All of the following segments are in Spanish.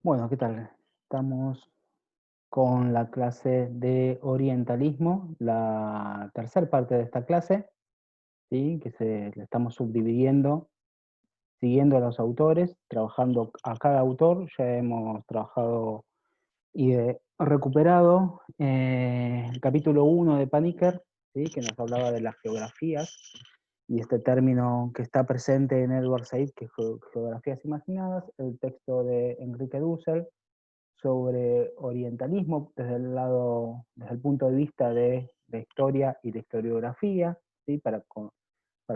Bueno, ¿qué tal? Estamos con la clase de orientalismo, la tercera parte de esta clase, ¿sí? La estamos subdividiendo, siguiendo a los autores, trabajando a cada autor. Ya hemos trabajado y recuperado el capítulo 1 de Paniker, ¿sí? Que nos hablaba de las geografías y este término que está presente en Edward Said, que es geografías imaginadas, el texto de Enrique Dussel sobre orientalismo desde el punto de vista de la historia y la historiografía, ¿sí? Para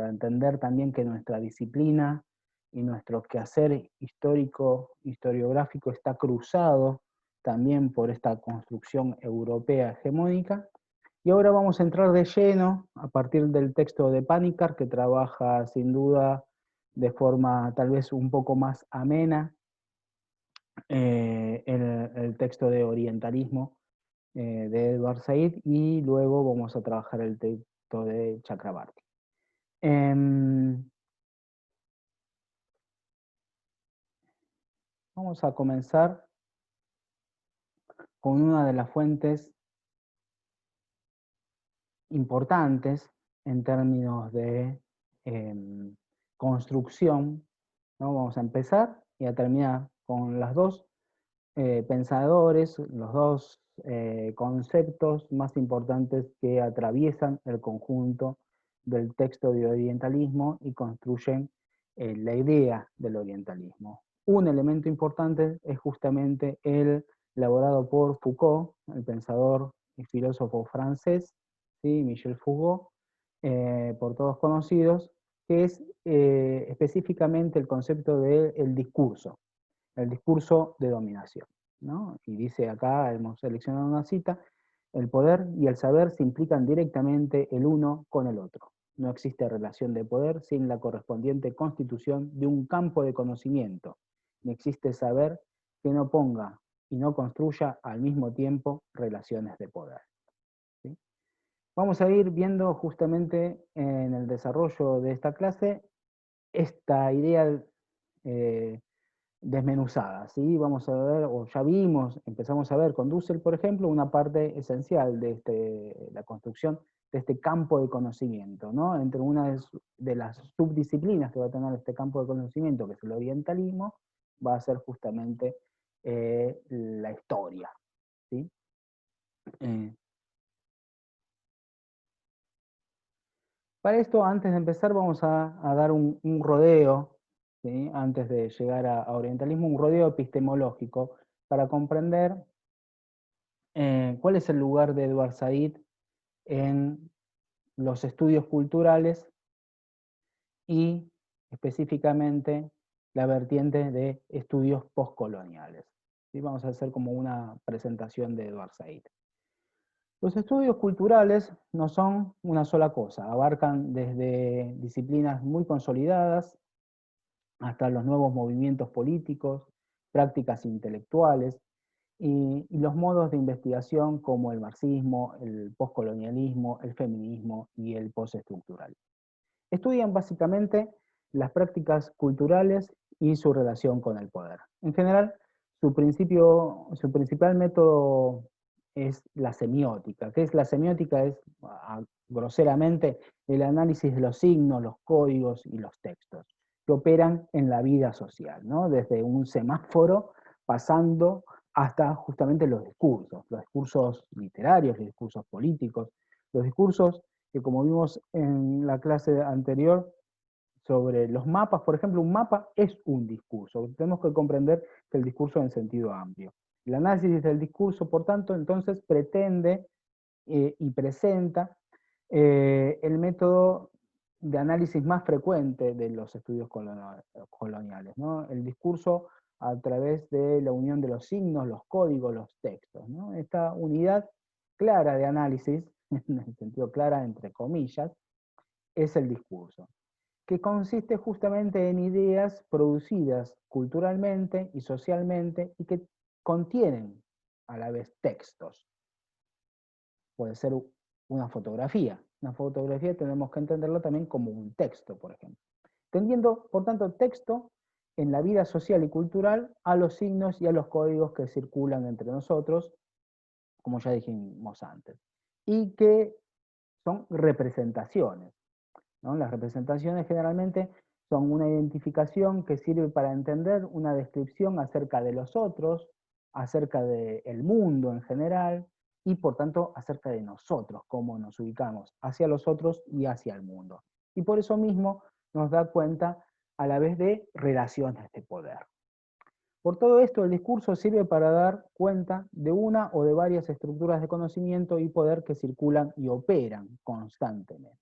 entender también que nuestra disciplina y nuestro quehacer histórico, historiográfico está cruzado también por esta construcción europea hegemónica. Y ahora vamos a entrar de lleno a partir del texto de Panikkar, que trabaja sin duda de forma tal vez un poco más amena el texto de orientalismo de Edward Said, y luego vamos a trabajar el texto de Chakrabarty. Em, Vamos a comenzar con una de las fuentes importantes en términos de em, construcción, ¿no? Vamos a empezar y a terminar con las dos pensadores, los dos conceptos más importantes que atraviesan el conjunto del texto de orientalismo y construyen la idea del orientalismo. Un elemento importante es justamente el elaborado por Foucault, el pensador y filósofo francés, ¿sí? Michel Foucault, por todos conocidos, que es específicamente el concepto del discurso, el discurso de dominación, ¿no? Y dice acá, hemos seleccionado una cita: el poder y el saber se implican directamente el uno con el otro. No existe relación de poder sin la correspondiente constitución de un campo de conocimiento. Ni existe saber que no ponga y no construya al mismo tiempo relaciones de poder, ¿sí? Vamos a ir viendo justamente en el desarrollo de esta clase esta idea eh, desmenuzada, ¿sí? Vamos a ver, o ya vimos, empezamos a ver con Dussel, por ejemplo, una parte esencial de la construcción de este campo de conocimiento, ¿no? Entre una de las subdisciplinas que va a tener este campo de conocimiento, que es el orientalismo, va a ser justamente la historia, ¿sí? Eh, para esto, antes de empezar, vamos a dar un rodeo, ¿sí? Antes de llegar a orientalismo, un rodeo epistemológico para comprender cuál es el lugar de Edward Said en los estudios culturales y específicamente la vertiente de estudios postcoloniales. ¿Sí? Vamos a hacer como una presentación de Edward Said. Los estudios culturales no son una sola cosa, abarcan desde disciplinas muy consolidadas hasta los nuevos movimientos políticos, prácticas intelectuales y los modos de investigación como el marxismo, el postcolonialismo, el feminismo y el postestructural. Estudian básicamente las prácticas culturales y su relación con el poder. En general, su principal método es la semiótica. ¿Qué es la semiótica? Es, groseramente, el análisis de los signos, los códigos y los textos que operan en la vida social, ¿no? Desde un semáforo pasando hasta justamente los discursos literarios, los discursos políticos, los discursos que, como vimos en la clase anterior sobre los mapas, por ejemplo, un mapa es un discurso. Tenemos que comprender que el discurso en sentido amplio. El análisis del discurso, por tanto, entonces pretende y presenta el método de análisis más frecuente de los estudios coloniales, ¿no? El discurso a través de la unión de los signos, los códigos, los textos, ¿no? Esta unidad clara de análisis, en el sentido clara entre comillas, es el discurso, que consiste justamente en ideas producidas culturalmente y socialmente y que contienen a la vez textos. Puede ser una fotografía. Una fotografía tenemos que entenderlo también como un texto, por ejemplo. Entendiendo, por tanto, texto, en la vida social y cultural a los signos y a los códigos que circulan entre nosotros, como ya dijimos antes, y que son representaciones, ¿no? Las representaciones generalmente son una identificación que sirve para entender una descripción acerca de los otros, acerca del mundo en general, y por tanto acerca de nosotros, cómo nos ubicamos hacia los otros y hacia el mundo. Y por eso mismo nos da cuenta a la vez de relaciones de poder. Por todo esto, el discurso sirve para dar cuenta de una o de varias estructuras de conocimiento y poder que circulan y operan constantemente.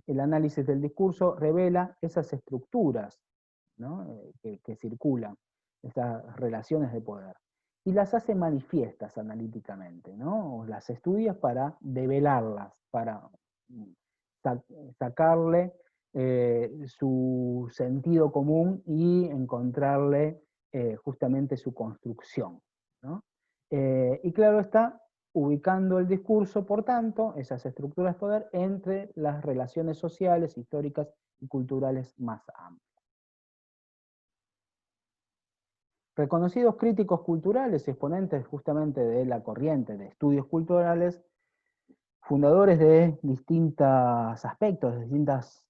El análisis del discurso revela esas estructuras, ¿no? que circulan, esas relaciones de poder, y las hace manifiestas analíticamente, ¿no? O las estudia para develarlas, para sacarle su sentido común y encontrarle justamente su construcción, ¿no? Y claro está, ubicando el discurso, por tanto, esas estructuras de poder entre las relaciones sociales, históricas y culturales más amplias. Reconocidos críticos culturales, exponentes justamente de la corriente de estudios culturales, fundadores de distintos aspectos, de distintas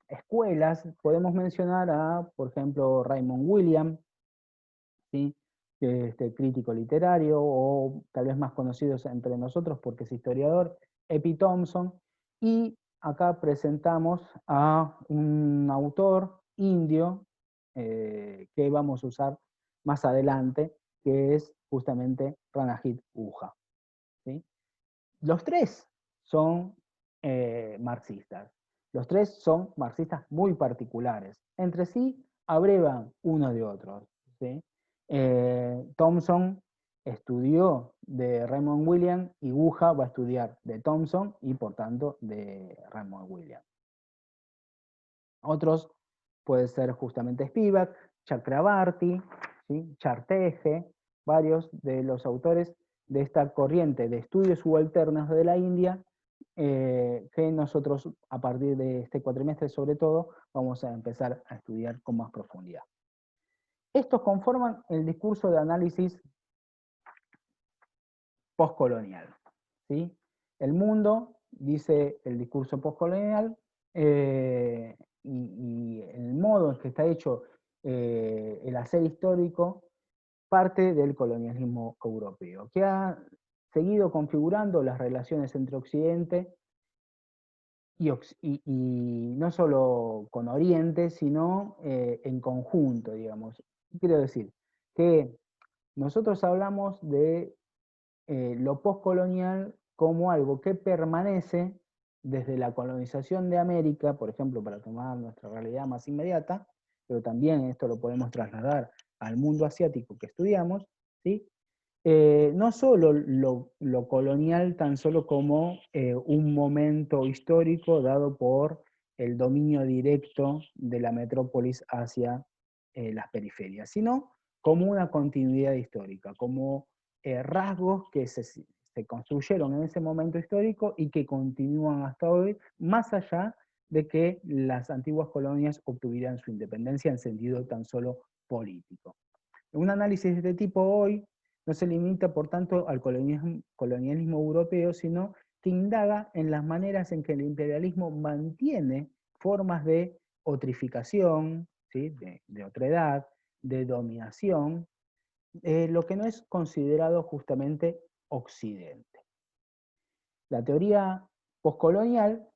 escuelas, podemos mencionar a, por ejemplo, Raymond Williams, ¿sí? Crítico literario, o tal vez más conocidos entre nosotros porque es historiador, Epi Thompson, y acá presentamos a un autor indio que vamos a usar más adelante, que es justamente Ranajit Guha, ¿sí? Los tres son marxistas. Los tres son marxistas muy particulares. Entre sí abrevan uno de otros, ¿sí? Thompson estudió de Raymond Williams y Guha va a estudiar de Thompson y por tanto de Raymond Williams. Otros puede ser justamente Spivak, Chakrabarty, ¿sí? Charteje, varios de los autores de esta corriente de estudios subalternos de la India, que nosotros a partir de este cuatrimestre sobre todo vamos a empezar a estudiar con más profundidad. Estos conforman el discurso de análisis postcolonial, ¿sí? El mundo, dice el discurso postcolonial, y el modo en que está hecho el hacer histórico parte del colonialismo europeo, que ha seguido configurando las relaciones entre Occidente y no solo con Oriente, sino en conjunto, digamos. Quiero decir que nosotros hablamos de lo postcolonial como algo que permanece desde la colonización de América, por ejemplo, para tomar nuestra realidad más inmediata, pero también esto lo podemos trasladar al mundo asiático que estudiamos, ¿sí? No solo lo colonial tan solo como un momento histórico dado por el dominio directo de la metrópolis hacia las periferias, sino como una continuidad histórica, como rasgos que se construyeron en ese momento histórico y que continúan hasta hoy, más allá de que las antiguas colonias obtuvieran su independencia en sentido tan solo político. Un análisis de este tipo hoy no se limita, por tanto, al colonialismo europeo, sino que indaga en las maneras en que el imperialismo mantiene formas de otrificación, ¿sí? de otredad, de dominación, lo que no es considerado justamente Occidente. La teoría postcolonial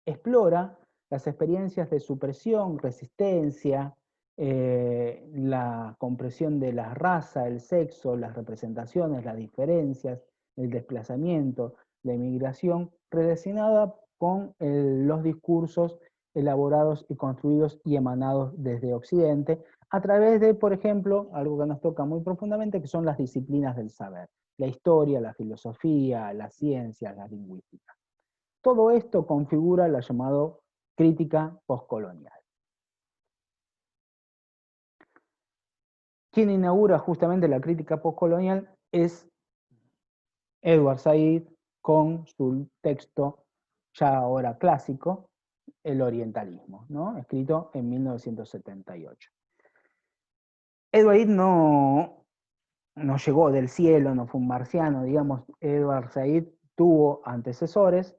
explora las experiencias de supresión, resistencia, la compresión de la raza, el sexo, las representaciones, las diferencias, el desplazamiento, la inmigración, relacionada con los discursos elaborados y construidos y emanados desde Occidente, a través de, por ejemplo, algo que nos toca muy profundamente, que son las disciplinas del saber, la historia, la filosofía, la ciencia, la lingüística. Todo esto configura la llamada crítica postcolonial. Quien inaugura justamente la crítica postcolonial es Edward Said con su texto ya ahora clásico, el orientalismo, ¿no? Escrito en 1978. Edward Said no llegó del cielo, no fue un marciano, digamos. Edward Said tuvo antecesores,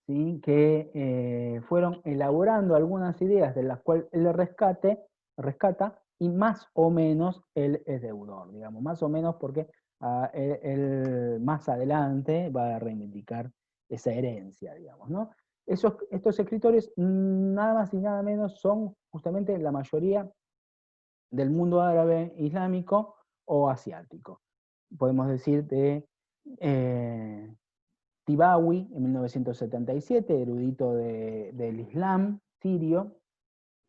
¿sí? Que fueron elaborando algunas ideas de las cuales él rescata, y más o menos él es deudor, digamos, más o menos porque él más adelante va a reivindicar esa herencia, digamos, ¿no? Estos escritores, nada más y nada menos, son justamente la mayoría del mundo árabe islámico o asiático. Podemos decir de Tibawi, en 1977, erudito del Islam sirio.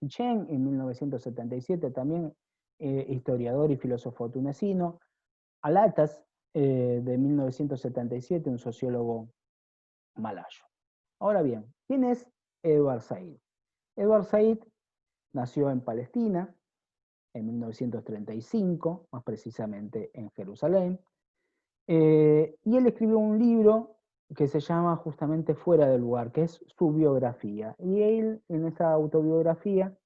Chen, en 1977, también historiador y filósofo tunecino. Alatas, de 1977, un sociólogo malayo. Ahora bien, ¿quién es Edward Said? Edward Said nació en Palestina en 1935, más precisamente en Jerusalén, y él escribió un libro que se llama justamente Fuera del Lugar, que es su biografía. Y él, en esa autobiografía,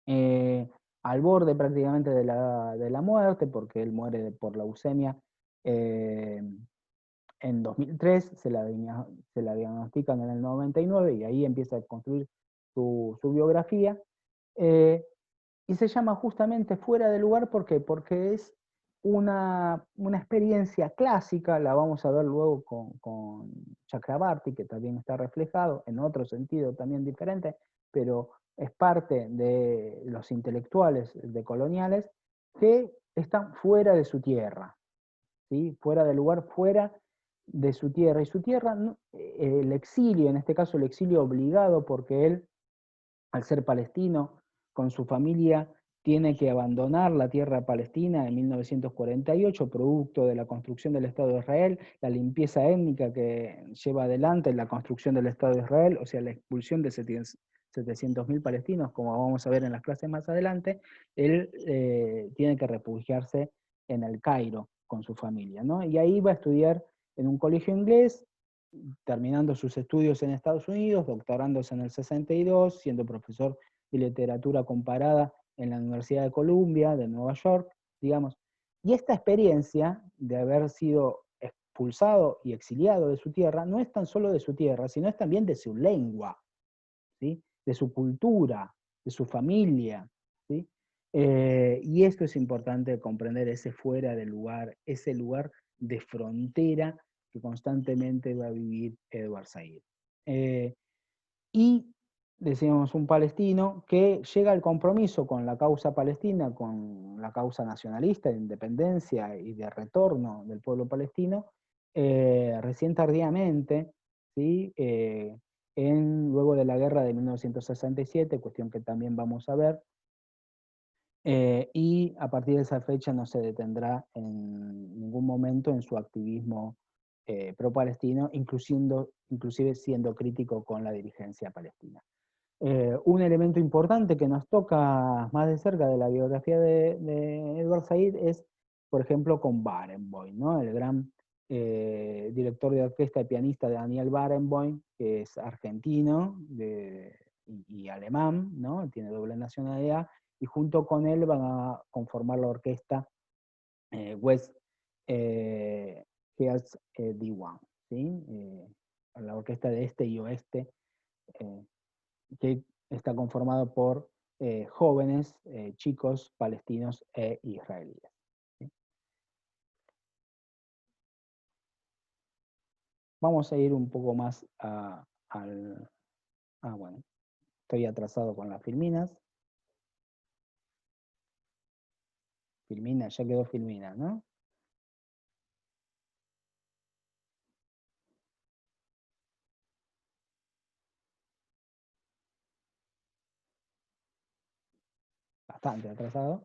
al borde prácticamente de la muerte, porque él muere por leucemia en 2003, se la diagnostican en el 99 y ahí empieza a construir su biografía. Y se llama justamente Fuera de Lugar, ¿por qué? Porque es una experiencia clásica, la vamos a ver luego con Chakrabarty, que también está reflejado, en otro sentido también diferente, pero es parte de los intelectuales decoloniales que están fuera de su tierra, ¿sí? Fuera del lugar, fuera de su tierra. Y su tierra, el exilio, en este caso el exilio obligado, porque él, al ser palestino, con su familia, tiene que abandonar la tierra palestina en 1948, producto de la construcción del Estado de Israel, la limpieza étnica que lleva adelante la construcción del Estado de Israel, o sea, la expulsión de 700.000 palestinos, como vamos a ver en las clases más adelante. Él tiene que refugiarse en el Cairo con su familia, ¿no? Y ahí va a estudiar en un colegio inglés, terminando sus estudios en Estados Unidos, doctorándose en el 62, siendo profesor de literatura comparada en la Universidad de Columbia, de Nueva York, digamos. Y esta experiencia de haber sido expulsado y exiliado de su tierra, no es tan solo de su tierra, sino es también de su lengua, ¿sí? De su cultura, de su familia, ¿sí? Y esto es importante comprender, ese fuera de lugar, ese lugar de frontera que constantemente va a vivir Edward Said. Y decíamos, un palestino que llega al compromiso con la causa palestina, con la causa nacionalista de independencia y de retorno del pueblo palestino, recién tardíamente, ¿sí? Luego de la guerra de 1967, cuestión que también vamos a ver, y a partir de esa fecha no se detendrá en ningún momento en su activismo pro-palestino, inclusive siendo crítico con la dirigencia palestina. Un elemento importante que nos toca más de cerca de la biografía de Edward Said es, por ejemplo, con Barenboim, ¿no? El gran director de orquesta y pianista de Daniel Barenboim, que es argentino y alemán, ¿no? Tiene doble nacionalidad, y junto con él van a conformar la orquesta West Hills D1, ¿sí? La orquesta de este y oeste, que está conformado por jóvenes, chicos palestinos e israelíes, ¿sí? Vamos a ir un poco más al... bueno, estoy atrasado con las filminas. Filmina, ya quedó Filmina, ¿no? Bastante atrasado.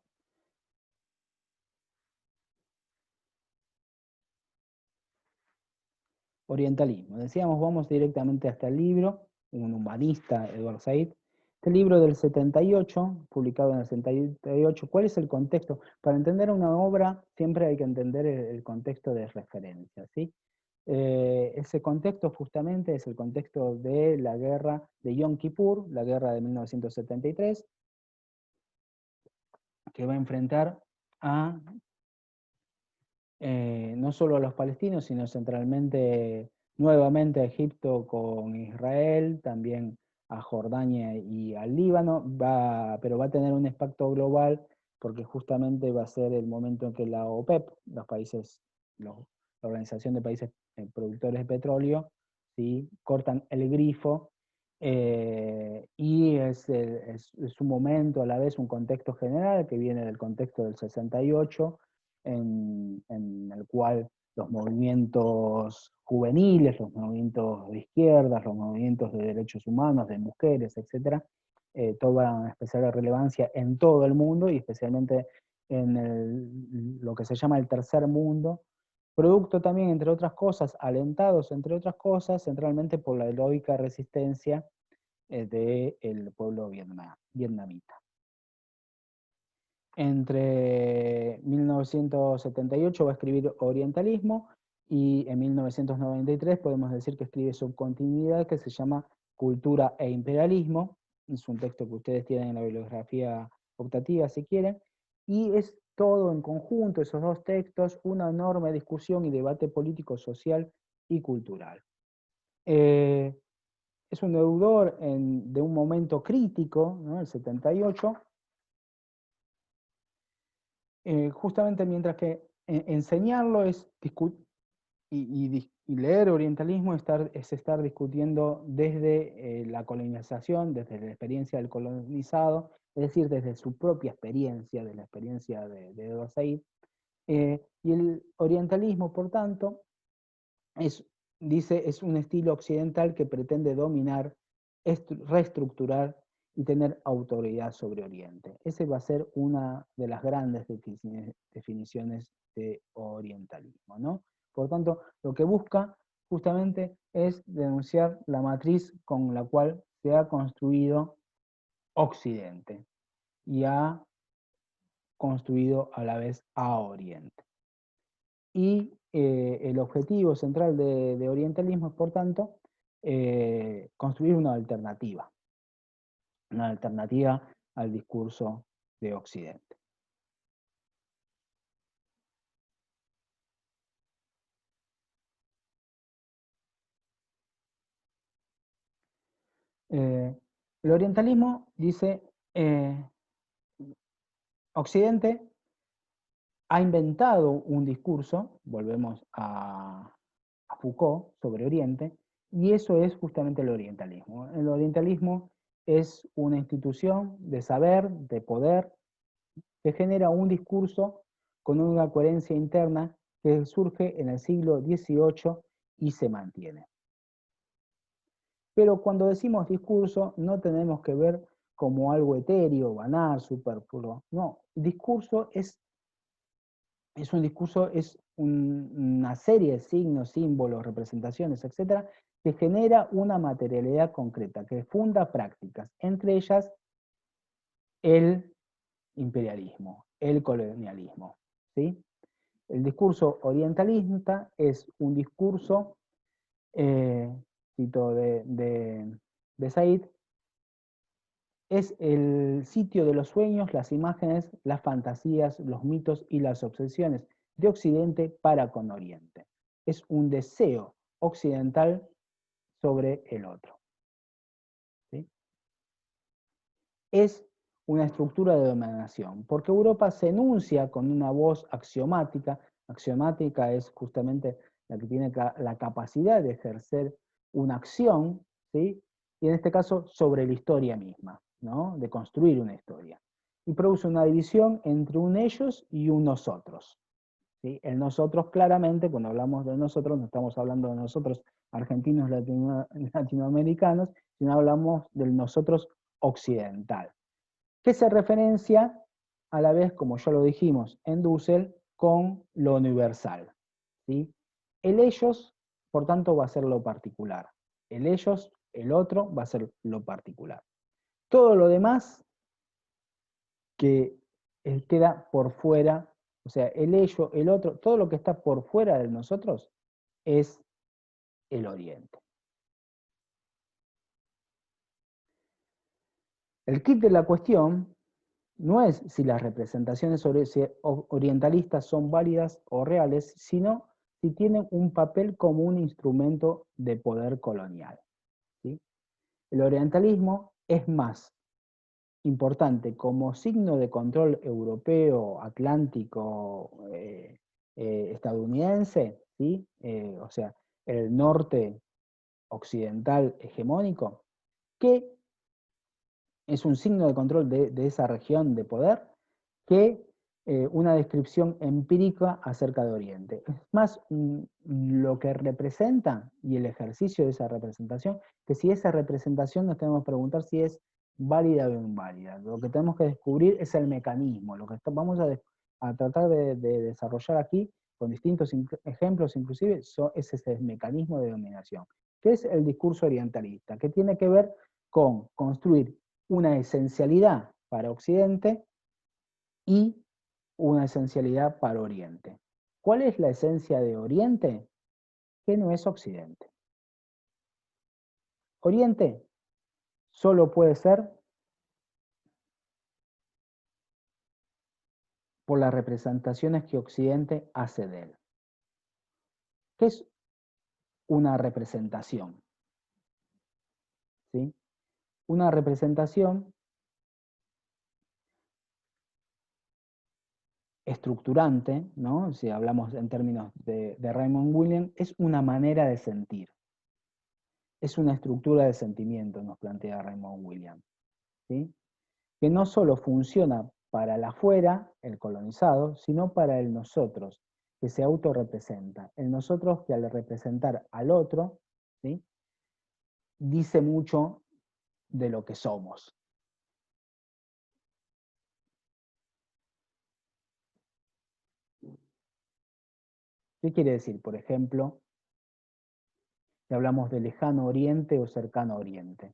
Orientalismo. Decíamos, vamos directamente hasta el libro, un humanista, Edward Said. Este libro del 78, publicado en el 78, ¿cuál es el contexto? Para entender una obra siempre hay que entender el contexto de referencia, ¿sí? Ese contexto justamente es el contexto de la guerra de Yom Kippur, la guerra de 1973, que va a enfrentar a no solo a los palestinos, sino centralmente, nuevamente a Egipto con Israel, también a Jordania y al Líbano, pero va a tener un impacto global porque justamente va a ser el momento en que la OPEP, los países, la Organización de Países Productores de Petróleo, ¿sí?, cortan el grifo, y es un momento, a la vez un contexto general que viene del contexto del 68, en el cual los movimientos juveniles, los movimientos de izquierdas, los movimientos de derechos humanos, de mujeres, etcétera, toman especial relevancia en todo el mundo y especialmente en lo que se llama el tercer mundo, producto también, entre otras cosas, alentados, entre otras cosas, centralmente por la heroica resistencia del pueblo vietnamita. Entre 1978 va a escribir Orientalismo y en 1993 podemos decir que escribe su continuidad que se llama Cultura e Imperialismo. Es un texto que ustedes tienen en la bibliografía optativa si quieren. Y es todo en conjunto, esos dos textos, una enorme discusión y debate político, social y cultural. Es un deudor de un momento crítico, ¿no?, el 78, justamente mientras que enseñarlo es y leer orientalismo es estar discutiendo desde la colonización, desde la experiencia del colonizado, es decir, desde su propia experiencia, de la experiencia de Edward Said. Y el orientalismo, por tanto, es un estilo occidental que pretende dominar, reestructurar y tener autoridad sobre Oriente. Esa va a ser una de las grandes definiciones de orientalismo, ¿no? Por tanto, lo que busca justamente es denunciar la matriz con la cual se ha construido Occidente y ha construido a la vez a Oriente. Y el objetivo central de orientalismo es, por tanto, construir una alternativa al discurso de Occidente. El orientalismo dice, Occidente ha inventado un discurso, volvemos a Foucault, sobre Oriente, y eso es justamente el orientalismo. El orientalismo es una institución de saber, de poder, que genera un discurso con una coherencia interna que surge en el siglo XVIII y se mantiene. Pero cuando decimos discurso, no tenemos que ver como algo etéreo, banal, superfluo. No, discurso es un discurso, es una serie de signos, símbolos, representaciones, etcétera, que genera una materialidad concreta, que funda prácticas, entre ellas el imperialismo, el colonialismo, ¿sí? El discurso orientalista es un discurso, cito de Said, es el sitio de los sueños, las imágenes, las fantasías, los mitos y las obsesiones de Occidente para con Oriente. Es un deseo occidental sobre el otro, ¿sí? Es una estructura de dominación, porque Europa se enuncia con una voz axiomática. Axiomática es justamente la que tiene la capacidad de ejercer una acción, ¿sí?, y en este caso sobre la historia misma, ¿no?, de construir una historia. Y produce una división entre un ellos y un nosotros, ¿sí? El nosotros, claramente, cuando hablamos de nosotros, no estamos hablando de nosotros argentinos, latinoamericanos, sino hablamos del nosotros occidental, que se referencia a la vez, como ya lo dijimos, en Dussel, con lo universal, ¿sí? El ellos, por tanto, va a ser lo particular. El ellos, el otro, va a ser lo particular. Todo lo demás que queda por fuera, o sea, el ello, el otro, todo lo que está por fuera de nosotros es el Oriente. El kit de la cuestión no es si las representaciones orientalistas son válidas o reales, sino si tienen un papel como un instrumento de poder colonial. ¿Sí? El orientalismo es más importante como signo de control europeo, atlántico, estadounidense, ¿sí? O sea, el norte occidental hegemónico, que es un signo de control de esa región de poder, que una descripción empírica acerca de Oriente. Es más lo que representa y el ejercicio de esa representación, que si esa representación nos tenemos que preguntar si es válida o inválida. Lo que tenemos que descubrir es el mecanismo. Lo que vamos a tratar de desarrollar aquí, con distintos ejemplos inclusive, es ese mecanismo de dominación, que es el discurso orientalista, que tiene que ver con construir una esencialidad para Occidente y una esencialidad para Oriente. ¿Cuál es la esencia de Oriente? Que no es Occidente. Oriente solo puede ser por las representaciones que Occidente hace de él. ¿Qué es una representación? ¿Sí? Una representación estructurante, ¿no? Si hablamos en términos de Raymond Williams, es una manera de sentir. Es una estructura de sentimiento, nos plantea Raymond Williams. ¿Sí? Que no solo funciona para el afuera, el colonizado, sino para el nosotros, que se autorrepresenta. El nosotros que al representar al otro, ¿sí? Dice mucho de lo que somos. ¿Qué quiere decir? Por ejemplo, si hablamos de lejano oriente o cercano oriente.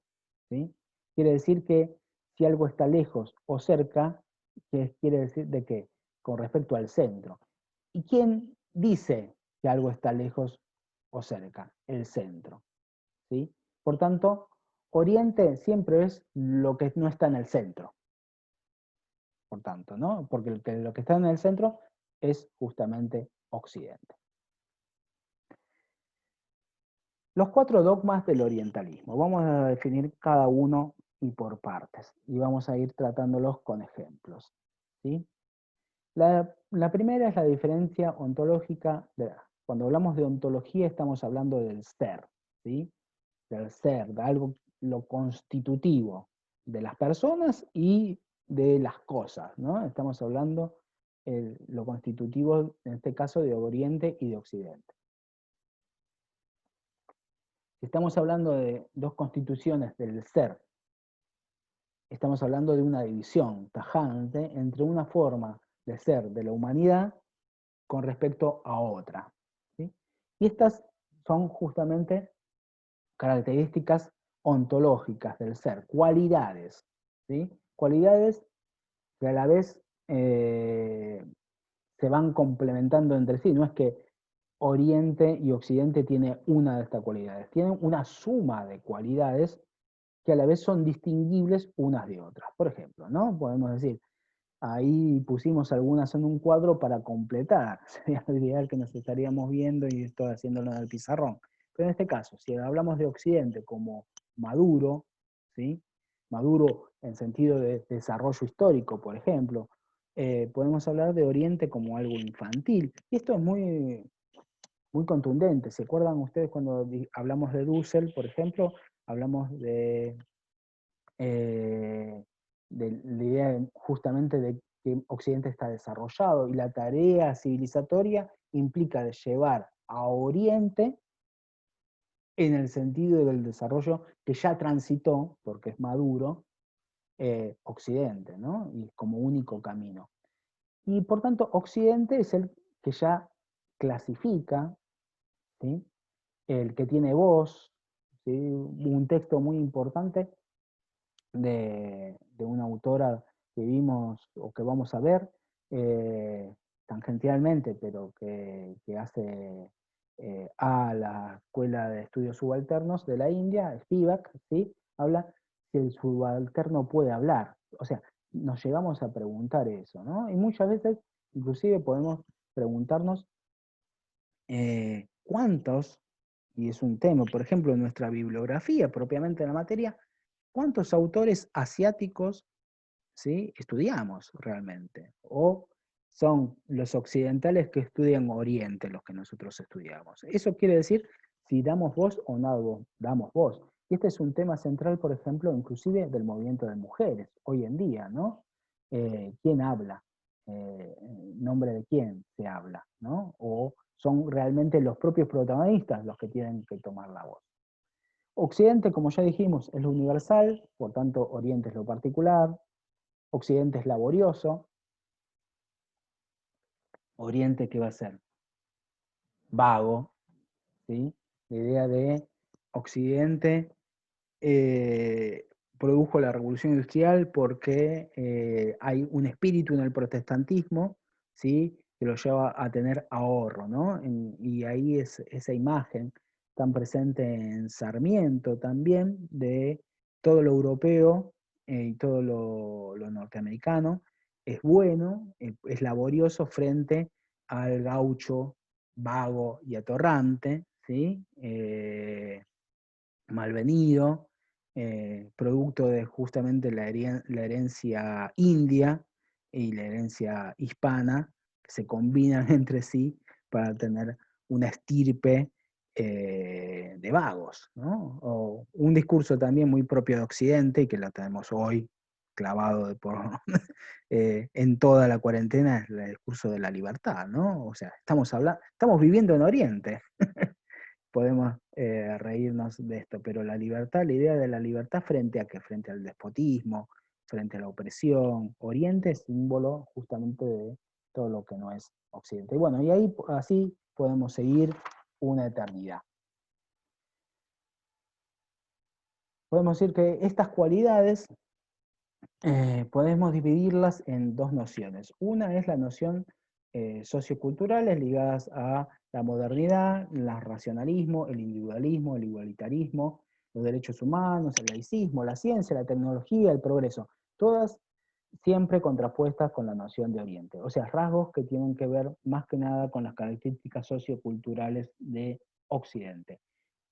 ¿Sí? Quiere decir que si algo está lejos o cerca, ¿qué quiere decir de qué? Con respecto al centro. ¿Y quién dice que algo está lejos o cerca? El centro. ¿Sí? Por tanto, oriente siempre es lo que no está en el centro. Por tanto, ¿no? Porque lo que está en el centro es justamente occidente. Los 4 dogmas del orientalismo. Vamos a definir cada uno y por partes. Y vamos a ir tratándolos con ejemplos. ¿Sí? La primera es la diferencia ontológica. Cuando hablamos de ontología estamos hablando del ser. ¿Sí? Del ser, de algo, lo constitutivo de las personas y de las cosas. ¿No? Estamos hablando lo constitutivo, en este caso, de Oriente y de Occidente. Si estamos hablando de 2 constituciones del ser, estamos hablando de una división tajante entre una forma de ser de la humanidad con respecto a otra. ¿Sí? Y estas son justamente características ontológicas del ser, cualidades. ¿Sí? Cualidades que a la vez se van complementando entre sí. No es que Oriente y Occidente tienen una de estas cualidades, tienen una suma de cualidades que a la vez son distinguibles unas de otras. Por ejemplo, ¿no? Podemos decir, ahí pusimos algunas en un cuadro para completar, sería lo ideal que nos estaríamos viendo y estoy haciéndolo en el pizarrón. Pero en este caso, si hablamos de Occidente como maduro, ¿sí? Maduro en sentido de desarrollo histórico, por ejemplo, podemos hablar de Oriente como algo infantil. Y esto es muy, muy contundente. ¿Se acuerdan ustedes cuando hablamos de Dussel, por ejemplo? Hablamos de la idea justamente de que Occidente está desarrollado y la tarea civilizatoria implica de llevar a Oriente en el sentido del desarrollo que ya transitó, porque es maduro, Occidente, ¿no? Y como único camino. Y por tanto, Occidente es el que ya clasifica, ¿sí? El que tiene voz, ¿sí? Un texto muy importante de una autora que vimos o que vamos a ver tangencialmente, pero que hace a la Escuela de Estudios Subalternos de la India, Spivak, ¿sí? Habla si el subalterno puede hablar. O sea, nos llegamos a preguntar eso, ¿no? Y muchas veces, inclusive podemos preguntarnos cuántos, y es un tema, por ejemplo, en nuestra bibliografía propiamente en la materia, cuántos autores asiáticos, ¿sí?, estudiamos realmente, o son los occidentales que estudian Oriente los que nosotros estudiamos. Eso quiere decir si damos voz o no damos voz. Y este es un tema central, por ejemplo, inclusive del movimiento de mujeres, hoy en día, ¿no? ¿Quién habla? ¿En nombre de quién se habla? ¿No? O son realmente los propios protagonistas los que tienen que tomar la voz. Occidente, como ya dijimos, es lo universal, por tanto, Oriente es lo particular. Occidente es laborioso. Oriente, ¿qué va a ser? Vago, ¿sí? La idea de Occidente produjo la revolución industrial porque hay un espíritu en el protestantismo, ¿sí?, que lo lleva a tener ahorro, ¿no? Y ahí es esa imagen tan presente en Sarmiento también de todo lo europeo y todo lo norteamericano es bueno, es laborioso frente al gaucho vago y atorrante, ¿sí? Malvenido, producto de justamente la herencia india y la herencia hispana, que se combinan entre sí para tener una estirpe de vagos, ¿no? O un discurso también muy propio de Occidente y que lo tenemos hoy clavado en toda la cuarentena, es el discurso de la libertad, ¿no? O sea, estamos viviendo en Oriente. Podemos reírnos de esto, pero la libertad, la idea de la libertad frente a qué, frente al despotismo, frente a la opresión. Oriente es símbolo justamente de todo lo que no es Occidente. Y bueno, y ahí así podemos seguir una eternidad. Podemos decir que estas cualidades podemos dividirlas en dos nociones. Una es la noción socioculturales ligadas a la modernidad, el racionalismo, el individualismo, el igualitarismo, los derechos humanos, el laicismo, la ciencia, la tecnología, el progreso. Todas siempre contrapuestas con la noción de Oriente. O sea, rasgos que tienen que ver más que nada con las características socioculturales de Occidente.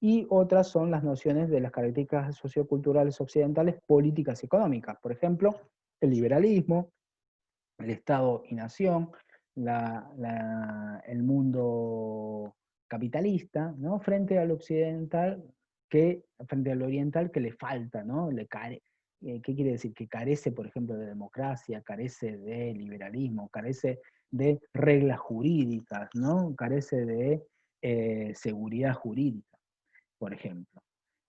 Y otras son las nociones de las características socioculturales occidentales, políticas y económicas. Por ejemplo, el liberalismo, el Estado y nación, el mundo capitalista, ¿no?, frente al occidental, frente al oriental que le falta, ¿no? ¿Qué quiere decir? Que carece, por ejemplo, de democracia, carece de liberalismo, carece de reglas jurídicas, ¿no? Carece de seguridad jurídica, por ejemplo.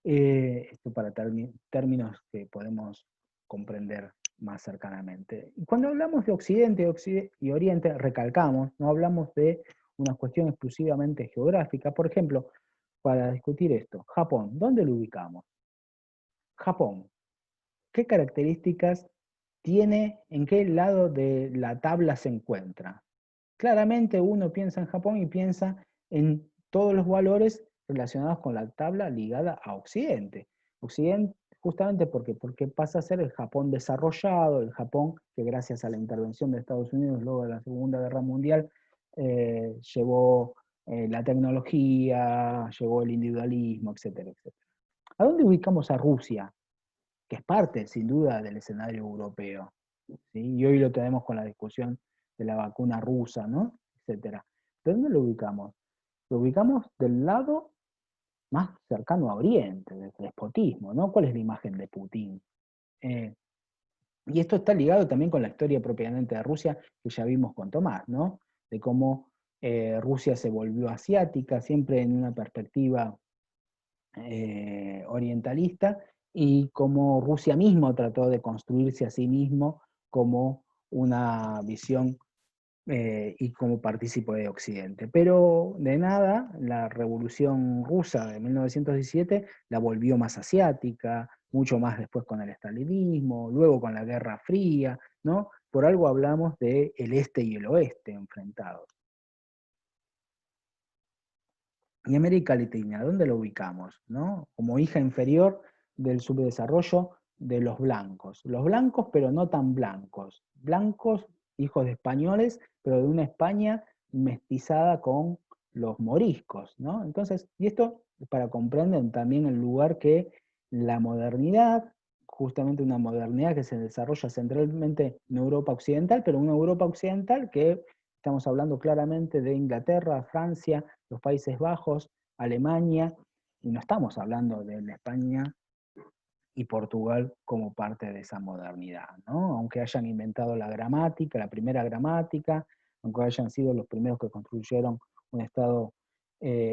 Esto para términos que podemos comprender más cercanamente. Y cuando hablamos de Occidente y Oriente, recalcamos, no hablamos de una cuestión exclusivamente geográfica. Por ejemplo, para discutir esto, Japón, ¿dónde lo ubicamos? Japón, ¿qué características tiene, en qué lado de la tabla se encuentra? Claramente uno piensa en Japón y piensa en todos los valores relacionados con la tabla ligada a Occidente. Occidente, justamente porque pasa a ser el Japón desarrollado, el Japón que gracias a la intervención de Estados Unidos luego de la Segunda Guerra Mundial llevó la tecnología, llevó el individualismo, etcétera, etcétera. ¿A dónde ubicamos a Rusia? Que es parte, sin duda, del escenario europeo, ¿sí? Y hoy lo tenemos con la discusión de la vacuna rusa, ¿no? Etcétera. ¿De dónde lo ubicamos? Lo ubicamos del lado más cercano a Oriente, del despotismo, ¿no? ¿Cuál es la imagen de Putin? Eh, y esto está ligado también con la historia propiamente de Rusia, que ya vimos con Tomás, ¿no? De cómo Rusia se volvió asiática, siempre en una perspectiva orientalista, y cómo Rusia mismo trató de construirse a sí mismo como una visión y como partícipe de Occidente. Pero de nada, la Revolución Rusa de 1917 la volvió más asiática, mucho más después con el estalinismo, luego con la Guerra Fría, ¿no? Por algo hablamos de el este y el oeste enfrentados. Y América Latina, ¿dónde lo ubicamos? ¿No? Como hija inferior del subdesarrollo de los blancos pero no tan blancos, blancos, hijos de españoles, pero de una España mestizada con los moriscos, ¿no? Entonces, y esto para comprender también el lugar que la modernidad, justamente una modernidad que se desarrolla centralmente en Europa Occidental, pero una Europa Occidental que estamos hablando claramente de Inglaterra, Francia, los Países Bajos, Alemania, y no estamos hablando de la España y Portugal como parte de esa modernidad, ¿no? Aunque hayan inventado la gramática, la primera gramática, aunque hayan sido los primeros que construyeron un Estado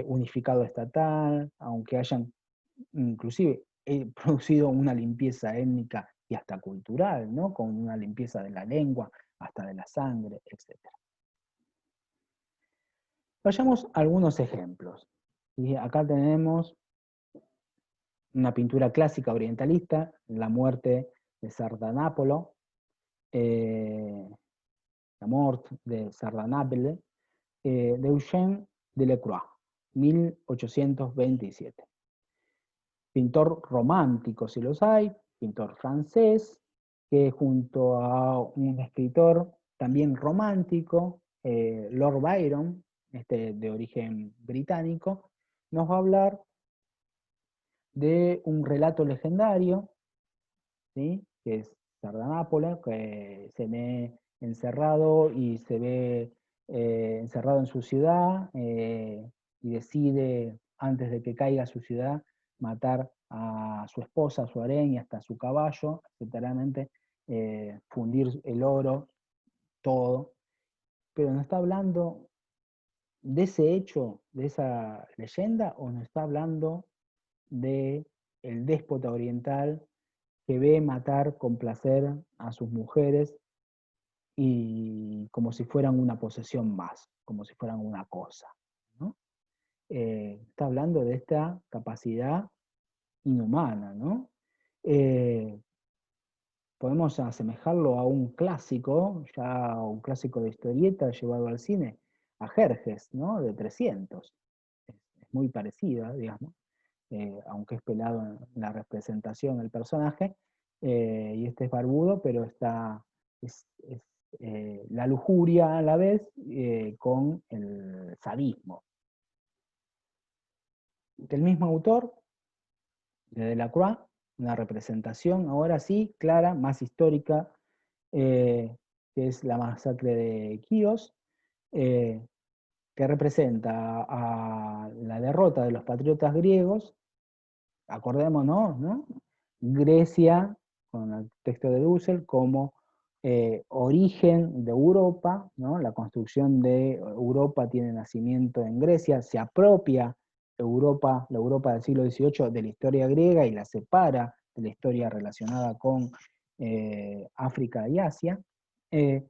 unificado estatal, aunque hayan inclusive producido una limpieza étnica y hasta cultural, ¿no? Con una limpieza de la lengua, hasta de la sangre, etc. Vayamos a algunos ejemplos. Y acá tenemos una pintura clásica orientalista, La muerte de Sardanápolo, eh, La mort de Sardanapale, de Eugène Delacroix, 1827. Pintor romántico, si los hay, pintor francés, que junto a un escritor también romántico, Lord Byron, de origen británico, nos va a hablar de un relato legendario, ¿sí? Que es Sardanápolis, que se ve encerrado y se ve encerrado en su ciudad y decide, antes de que caiga su ciudad, matar a su esposa, a su harén y hasta a su caballo, literalmente fundir el oro, todo. Pero no está hablando de ese hecho, de esa leyenda, o no está hablando de el déspota oriental que ve matar con placer a sus mujeres y como si fueran una posesión más, como si fueran una cosa, ¿no? Está hablando de esta capacidad inhumana, ¿no? Eh, Podemos asemejarlo a un clásico, ya un clásico de historieta llevado al cine, a Jerjes, ¿no? De 300. Es muy parecida, digamos. Aunque es pelado en la representación el personaje, y este es barbudo, pero es la lujuria a la vez con el sadismo. Del mismo autor, de Delacroix, una representación ahora sí, clara, más histórica, eh, que es la masacre de Quíos, eh, que representa a la derrota de los patriotas griegos. Acordémonos, ¿no? Grecia, con el texto de Dussel, como origen de Europa, ¿no? La construcción de Europa tiene nacimiento en Grecia, se apropia Europa, la Europa del siglo XVIII de la historia griega y la separa de la historia relacionada con África y Asia, eh,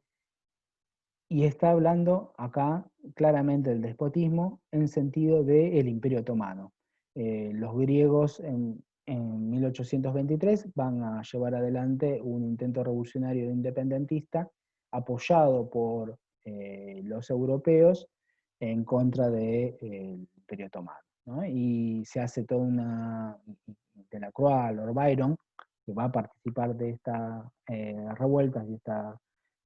y está hablando acá claramente del despotismo en sentido del Imperio Otomano. Los griegos en 1823 van a llevar adelante un intento revolucionario independentista apoyado por los europeos en contra del Imperio Otomano, ¿no? Y se hace toda una, Delacroix, Lord Byron, que va a participar de estas revueltas y esta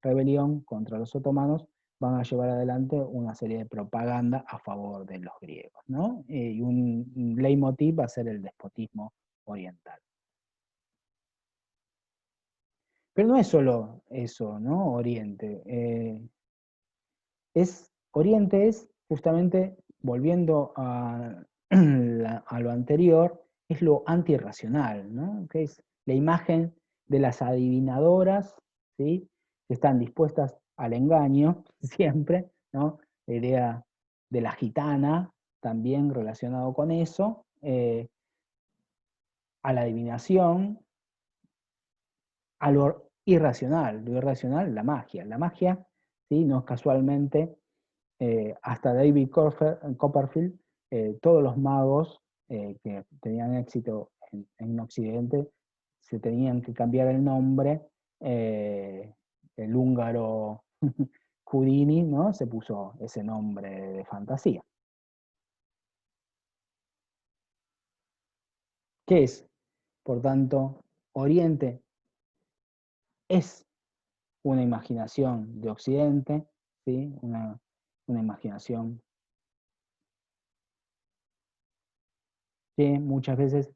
rebelión contra los otomanos, van a llevar adelante una serie de propaganda a favor de los griegos, ¿no? Y un leitmotiv va a ser el despotismo oriental. Pero no es solo eso, ¿no? Oriente. Oriente es justamente, volviendo a lo anterior, es lo antirracional, ¿no? Que es la imagen de las adivinadoras, ¿sí? Que están dispuestas al engaño siempre, ¿no? La idea de la gitana, también relacionado con eso, a la adivinación, a lo irracional, la magia. La magia, ¿sí? No es casualmente hasta David Copperfield, todos los magos que tenían éxito en Occidente se tenían que cambiar el nombre. El húngaro Houdini, ¿no? Se puso ese nombre de fantasía. ¿Qué es? Por tanto, Oriente es una imaginación de Occidente, ¿sí? Una imaginación que muchas veces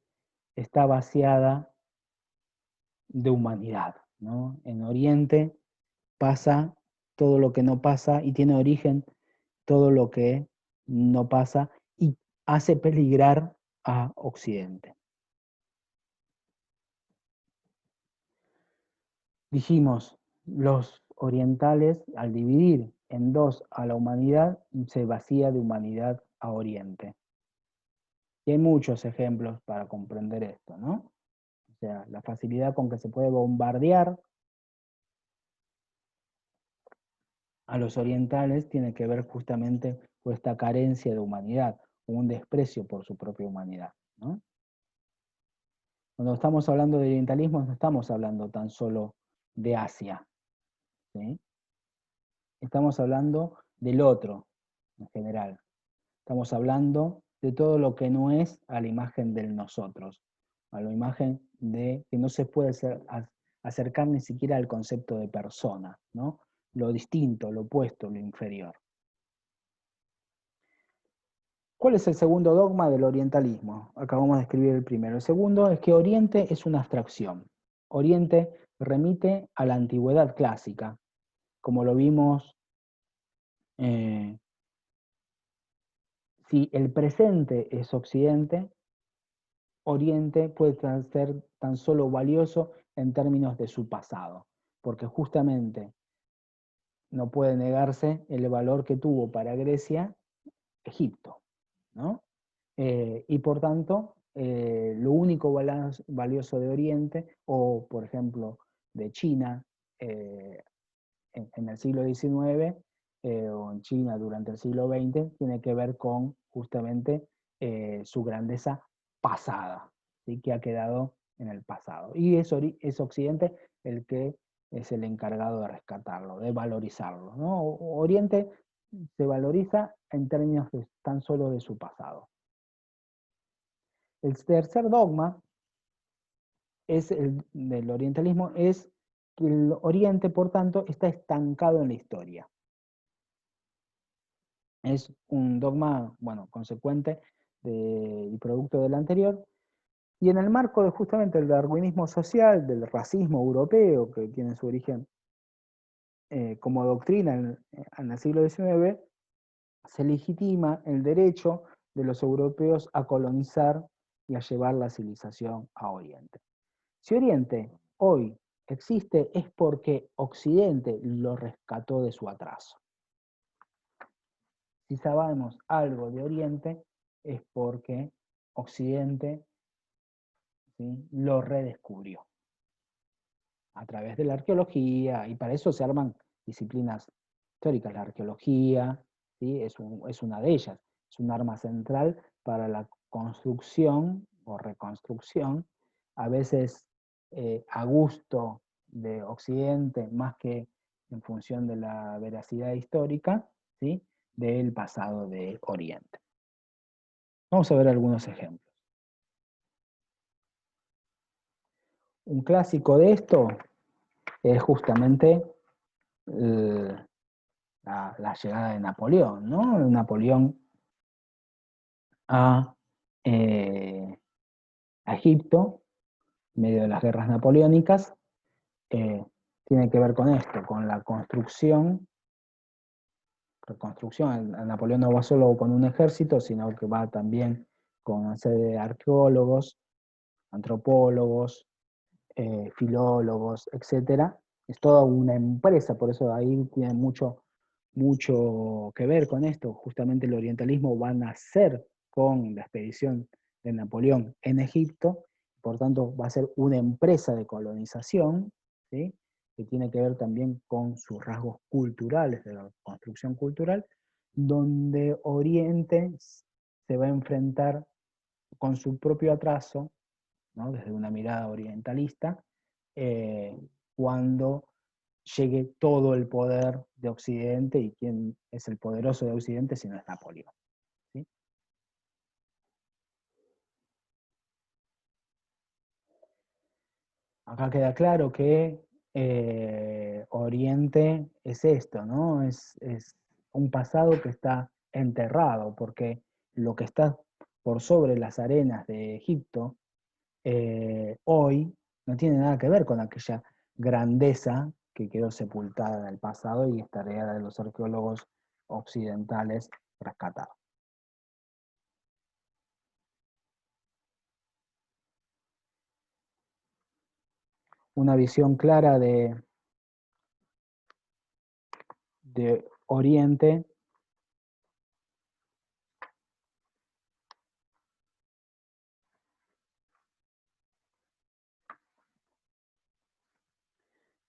está vaciada de humanidad, ¿no? En Oriente pasa todo lo que no pasa y tiene origen todo lo que no pasa y hace peligrar a Occidente. Dijimos, los orientales, al dividir en dos a la humanidad, se vacía de humanidad a Oriente. Y hay muchos ejemplos para comprender esto, ¿no? O sea, la facilidad con que se puede bombardear a los orientales tiene que ver justamente con esta carencia de humanidad, un desprecio por su propia humanidad, ¿no? Cuando estamos hablando de orientalismo no estamos hablando tan solo de Asia, ¿sí? Estamos hablando del otro en general. Estamos hablando de todo lo que no es a la imagen del nosotros, a la imagen de que no se puede acercar ni siquiera al concepto de persona, ¿no? Lo distinto, lo opuesto, lo inferior. ¿Cuál es el segundo dogma del orientalismo? Acabamos de escribir el primero. El segundo es que Oriente es una abstracción. Oriente remite a la antigüedad clásica, como lo vimos, eh, si el presente es Occidente, Oriente puede ser tan solo valioso en términos de su pasado, porque justamente no puede negarse el valor que tuvo para Grecia Egipto, ¿no? Y por tanto, lo único valioso de Oriente, o por ejemplo de China eh, en el siglo XIX, o en China durante el siglo XX, tiene que ver con justamente su grandeza pasada, ¿sí? Que ha quedado en el pasado. Y es Occidente el que es el encargado de rescatarlo, de valorizarlo, ¿no? Oriente se valoriza en términos tan solo de su pasado. El tercer dogma es el del orientalismo, es que el Oriente, por tanto, está estancado en la historia. Es un dogma, bueno, consecuente y producto del anterior, y en el marco de justamente el darwinismo social, del racismo europeo, que tiene su origen como doctrina en el siglo XIX, se legitima el derecho de los europeos a colonizar y a llevar la civilización a Oriente. Si Oriente hoy existe es porque Occidente lo rescató de su atraso. Si sabemos algo de Oriente es porque Occidente, ¿sí?, lo redescubrió a través de la arqueología, y para eso se arman disciplinas históricas. La arqueología, ¿sí?, es una de ellas, es un arma central para la construcción o reconstrucción, a veces a gusto de Occidente, más que en función de la veracidad histórica, ¿sí?, del pasado de Oriente. Vamos a ver algunos ejemplos. Un clásico de esto es justamente la llegada de Napoleón, ¿no? Napoleón a, eh, a Egipto, en medio de las guerras napoleónicas, eh, tiene que ver con esto, con la reconstrucción. Napoleón no va solo con un ejército, sino que va también con una serie de arqueólogos, antropólogos, filólogos, etcétera. Es toda una empresa, por eso ahí tiene mucho que ver con esto. Justamente el orientalismo va a nacer con la expedición de Napoleón en Egipto, por tanto va a ser una empresa de colonización, ¿sí?, que tiene que ver también con sus rasgos culturales, de la construcción cultural, donde Oriente se va a enfrentar con su propio atraso, ¿no?, desde una mirada orientalista, eh, cuando llegue todo el poder de Occidente, y quién es el poderoso de Occidente si no es Napoleón, ¿sí? Acá queda claro que Oriente es esto, ¿no? Es un pasado que está enterrado, porque lo que está por sobre las arenas de Egipto hoy no tiene nada que ver con aquella grandeza que quedó sepultada en el pasado y es tarea de los arqueólogos occidentales rescatar. Una visión clara de Oriente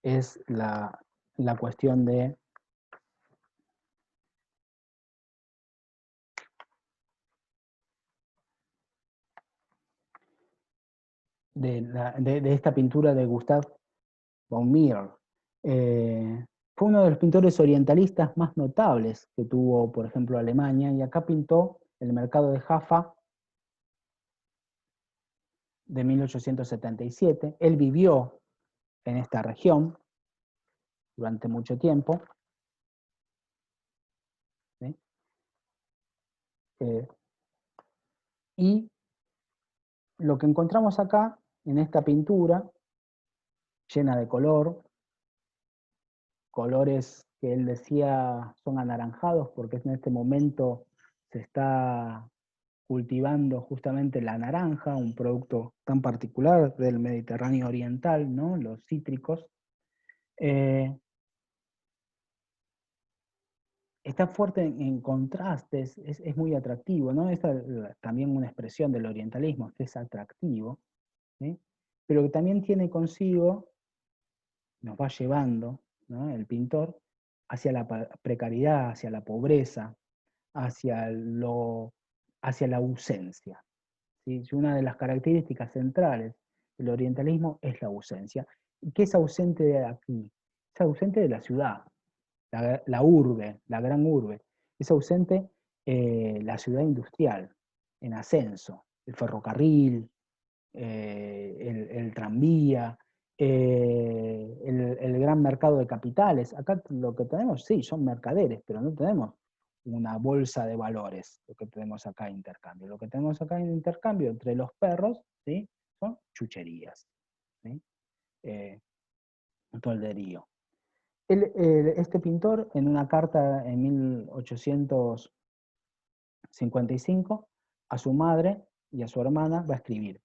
es la cuestión de esta pintura de Gustav von Mier. Fue uno de los pintores orientalistas más notables que tuvo, por ejemplo, Alemania, y acá pintó el mercado de Jaffa de 1877. Él vivió en esta región durante mucho tiempo. ¿Sí? Eh, y lo que encontramos acá, en esta pintura, llena de colores que él decía son anaranjados porque en este momento se está cultivando justamente la naranja, un producto tan particular del Mediterráneo oriental, ¿no? Los cítricos. Eh, Está fuerte en contrastes, es muy atractivo, ¿no? Esta es también una expresión del orientalismo, que es atractivo, ¿sí? Pero que también tiene consigo, nos va llevando, ¿no? El pintor hacia la precariedad, hacia la pobreza, hacia, hacia la ausencia. ¿Sí? Una de las características centrales del orientalismo es la ausencia. ¿Y qué es ausente de aquí? Es ausente de la ciudad, la urbe, la gran urbe. Es ausente la ciudad industrial, en ascenso, el ferrocarril, el tranvía, el gran mercado de capitales. Acá lo que tenemos, sí, son mercaderes, pero no tenemos una bolsa de valores, lo que tenemos acá en intercambio. Lo que tenemos acá en intercambio entre los perros, ¿sí? Son chucherías, ¿sí? Un tolderío. Este pintor, en una carta en 1855, a su madre y a su hermana va a escribir: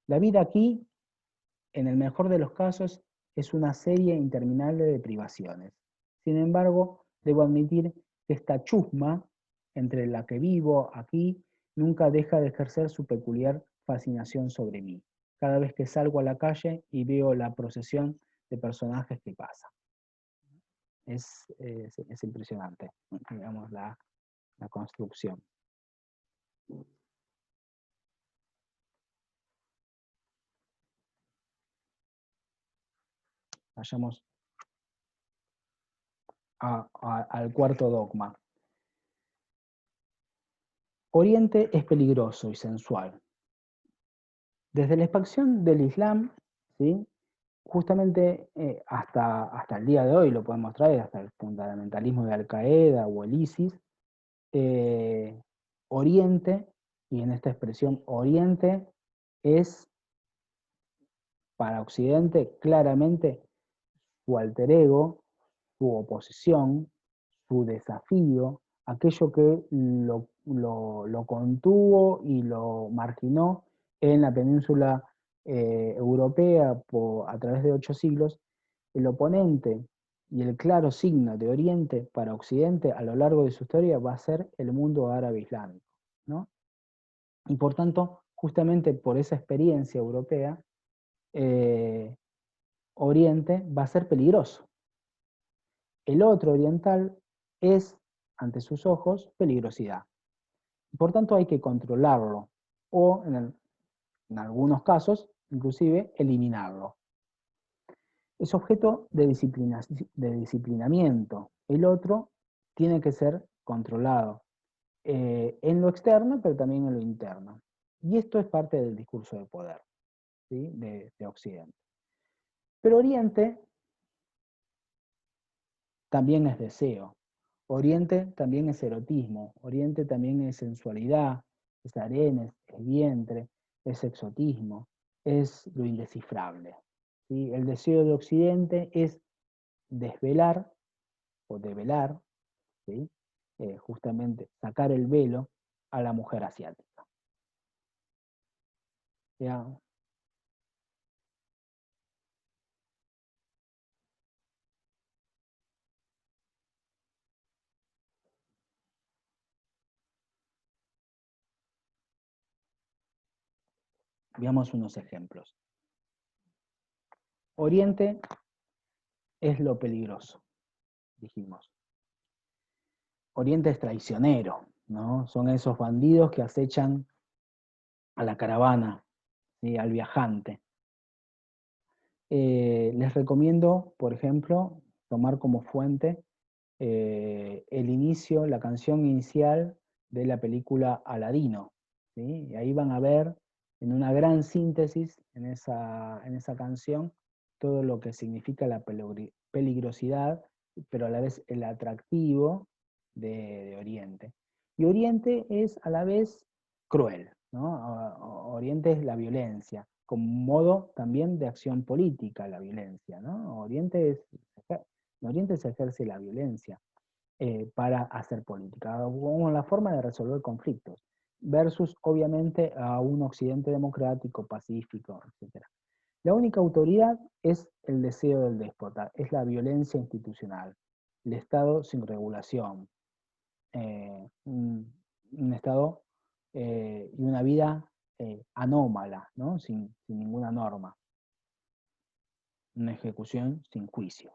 la vida aquí, en el mejor de los casos, es una serie interminable de privaciones. Sin embargo, debo admitir que esta chusma entre la que vivo aquí nunca deja de ejercer su peculiar fascinación sobre mí, cada vez que salgo a la calle y veo la procesión de personajes que pasa. Es impresionante, digamos, la construcción. Vayamos al cuarto dogma. Oriente es peligroso y sensual. Desde la expansión del Islam, ¿sí? Justamente hasta el día de hoy lo podemos traer, hasta el fundamentalismo de Al-Qaeda o el ISIS, eh, Oriente, y en esta expresión Oriente, es para Occidente claramente su alter ego, su oposición, su desafío, aquello que lo contuvo y lo marginó en la península europea a través de 8 siglos. El oponente y el claro signo de Oriente para Occidente a lo largo de su historia va a ser el mundo árabe islámico, ¿no? Y por tanto, justamente por esa experiencia europea, eh, Oriente va a ser peligroso. El otro oriental es, ante sus ojos, peligrosidad. Por tanto, hay que controlarlo o, en algunos casos, inclusive, eliminarlo. Es objeto de disciplinamiento. El otro tiene que ser controlado en lo externo, pero también en lo interno. Y esto es parte del discurso de poder, ¿sí? de Occidente. Pero Oriente también es deseo. Oriente también es erotismo. Oriente también es sensualidad, es arenes, es vientre, es exotismo, es lo indescifrable. ¿Sí? El deseo de Occidente es desvelar o develar, ¿sí? Justamente sacar el velo a la mujer asiática. ¿Ya? Veamos unos ejemplos. Oriente es lo peligroso, dijimos. Oriente es traicionero, ¿no? Son esos bandidos que acechan a la caravana, ¿sí? Al viajante. Les recomiendo, por ejemplo, tomar como fuente el inicio, la canción inicial de la película Aladino. ¿Sí? Y ahí van a ver en una gran síntesis en esa canción todo lo que significa la peligrosidad, pero a la vez el atractivo de Oriente. Y Oriente es a la vez cruel, ¿no? Oriente es la violencia, como modo también de acción política, la violencia, ¿no? En Oriente se ejerce la violencia para hacer política, como la forma de resolver conflictos, versus obviamente a un Occidente democrático, pacífico, etc. La única autoridad es el deseo del déspota, es la violencia institucional, el Estado sin regulación, un Estado y una vida anómala, ¿no? Sin ninguna norma, una ejecución sin juicio.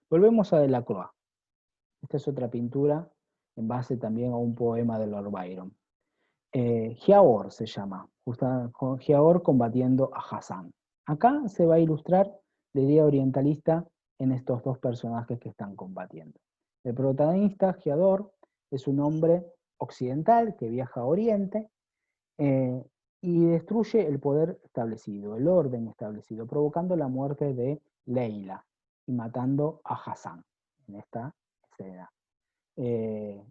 Volvemos a Delacroix. Esta es otra pintura en base también a un poema de Lord Byron. Giaor se llama, Giaor combatiendo a Hassan. Acá se va a ilustrar la idea orientalista en estos dos personajes que están combatiendo. El protagonista, Giaor, es un hombre occidental que viaja a Oriente eh, y destruye el poder establecido, el orden establecido, provocando la muerte de Leila y matando a Hassan en esta escena.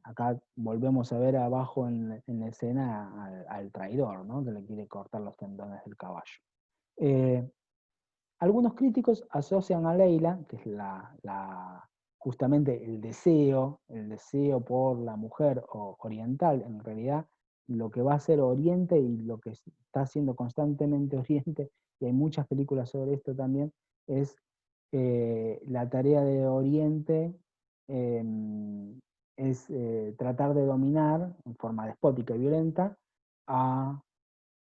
Acá volvemos a ver abajo en la escena al traidor, ¿no? Que le quiere cortar los tendones del caballo. Eh, Algunos críticos asocian a Leila, que es justamente el deseo por la mujer oriental, en realidad lo que va a ser Oriente y lo que está haciendo constantemente Oriente, y hay muchas películas sobre esto también, es la tarea de Oriente eh, es tratar de dominar en forma despótica y violenta a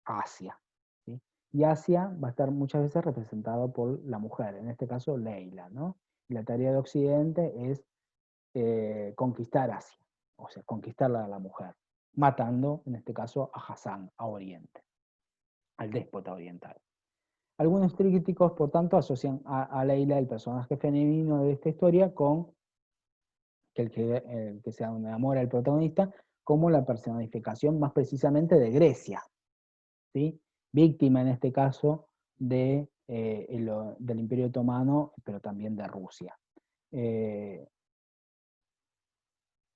Asia. ¿Sí? Y Asia va a estar muchas veces representado por la mujer, en este caso Leila, ¿no? Y la tarea de Occidente es conquistar Asia, o sea, conquistarla a la mujer, matando, en este caso, a Hassan, a Oriente, al déspota oriental. Algunos críticos, por tanto, asocian a Leila, el personaje femenino de esta historia, con el que se enamora del protagonista, como la personificación más precisamente de Grecia, ¿sí? Víctima en este caso del Imperio Otomano, pero también de Rusia.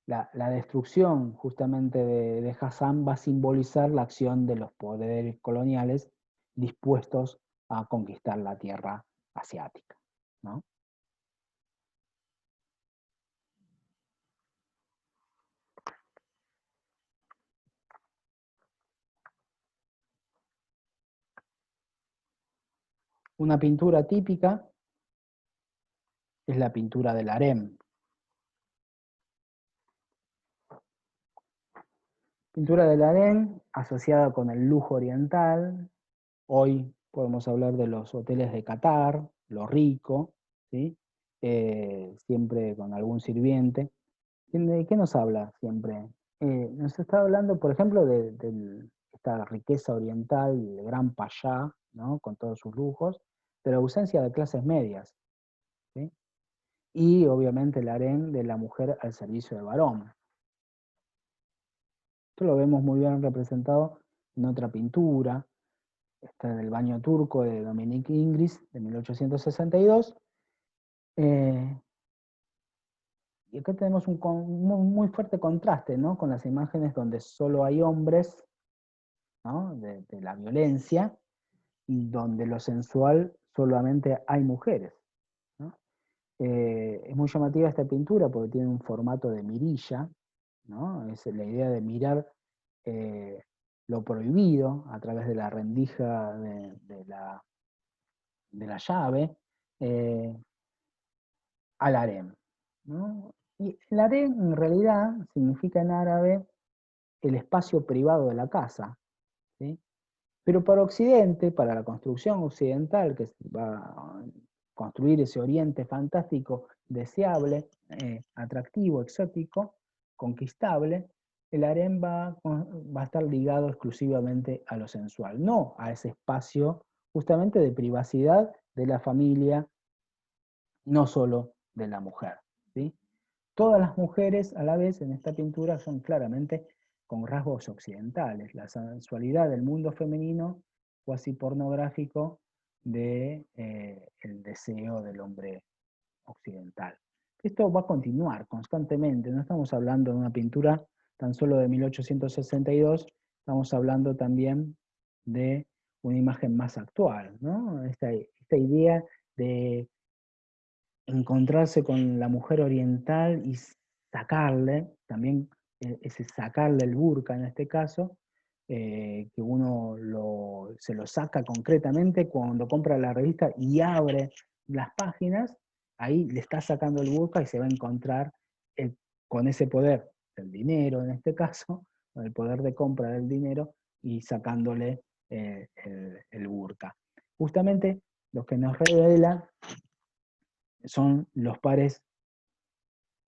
La destrucción justamente de Hassan va a simbolizar la acción de los poderes coloniales dispuestos a conquistar la tierra asiática, ¿no? Una pintura típica es la pintura del harem. Pintura del harem asociada con el lujo oriental. Hoy podemos hablar de los hoteles de Qatar, lo rico, ¿sí? Siempre con algún sirviente. ¿De qué nos habla siempre? Nos está hablando, por ejemplo, de esta riqueza oriental, el gran payá, ¿no? Con todos sus lujos, de la ausencia de clases medias, ¿sí? Y obviamente el harén de la mujer al servicio del varón. Esto lo vemos muy bien representado en otra pintura, Este del baño turco de Dominique Ingres, de 1862. Y acá tenemos un muy fuerte contraste, ¿no? Con las imágenes donde solo hay hombres, ¿no? De la violencia, y donde lo sensual solamente hay mujeres, ¿no? Es muy llamativa esta pintura porque tiene un formato de mirilla, ¿no? Es la idea de mirar eh, lo prohibido a través de la rendija de la llave eh, al harem, ¿no? Y el harem en realidad significa en árabe el espacio privado de la casa, ¿sí? Pero para Occidente, para la construcción occidental, que va a construir ese oriente fantástico, deseable, atractivo, exótico, conquistable, el harem va a estar ligado exclusivamente a lo sensual, no a ese espacio justamente de privacidad de la familia, no solo de la mujer, ¿sí? Todas las mujeres a la vez en esta pintura son claramente con rasgos occidentales. La sensualidad del mundo femenino cuasi pornográfico de el deseo del hombre occidental. Esto va a continuar constantemente, no estamos hablando de una pintura tan solo de 1862, estamos hablando también de una imagen más actual, ¿no? Esta idea de encontrarse con la mujer oriental y sacarle, también ese sacarle el burka en este caso, que uno se lo saca concretamente cuando compra la revista y abre las páginas, ahí le está sacando el burka y se va a encontrar con ese poder del dinero en este caso, con el poder de compra del dinero y sacándole el burka. Justamente lo que nos revela son los pares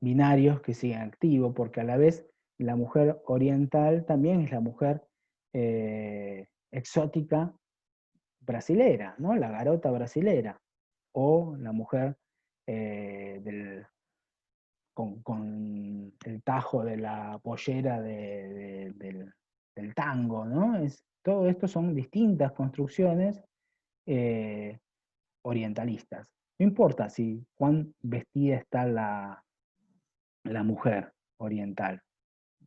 binarios que siguen activos, porque a la vez la mujer oriental también es la mujer exótica brasilera, ¿no? La garota brasilera, o la mujer con el tajo de la pollera del tango, ¿no? Todo esto son distintas construcciones eh, orientalistas. No importa si cuán vestida está la mujer oriental.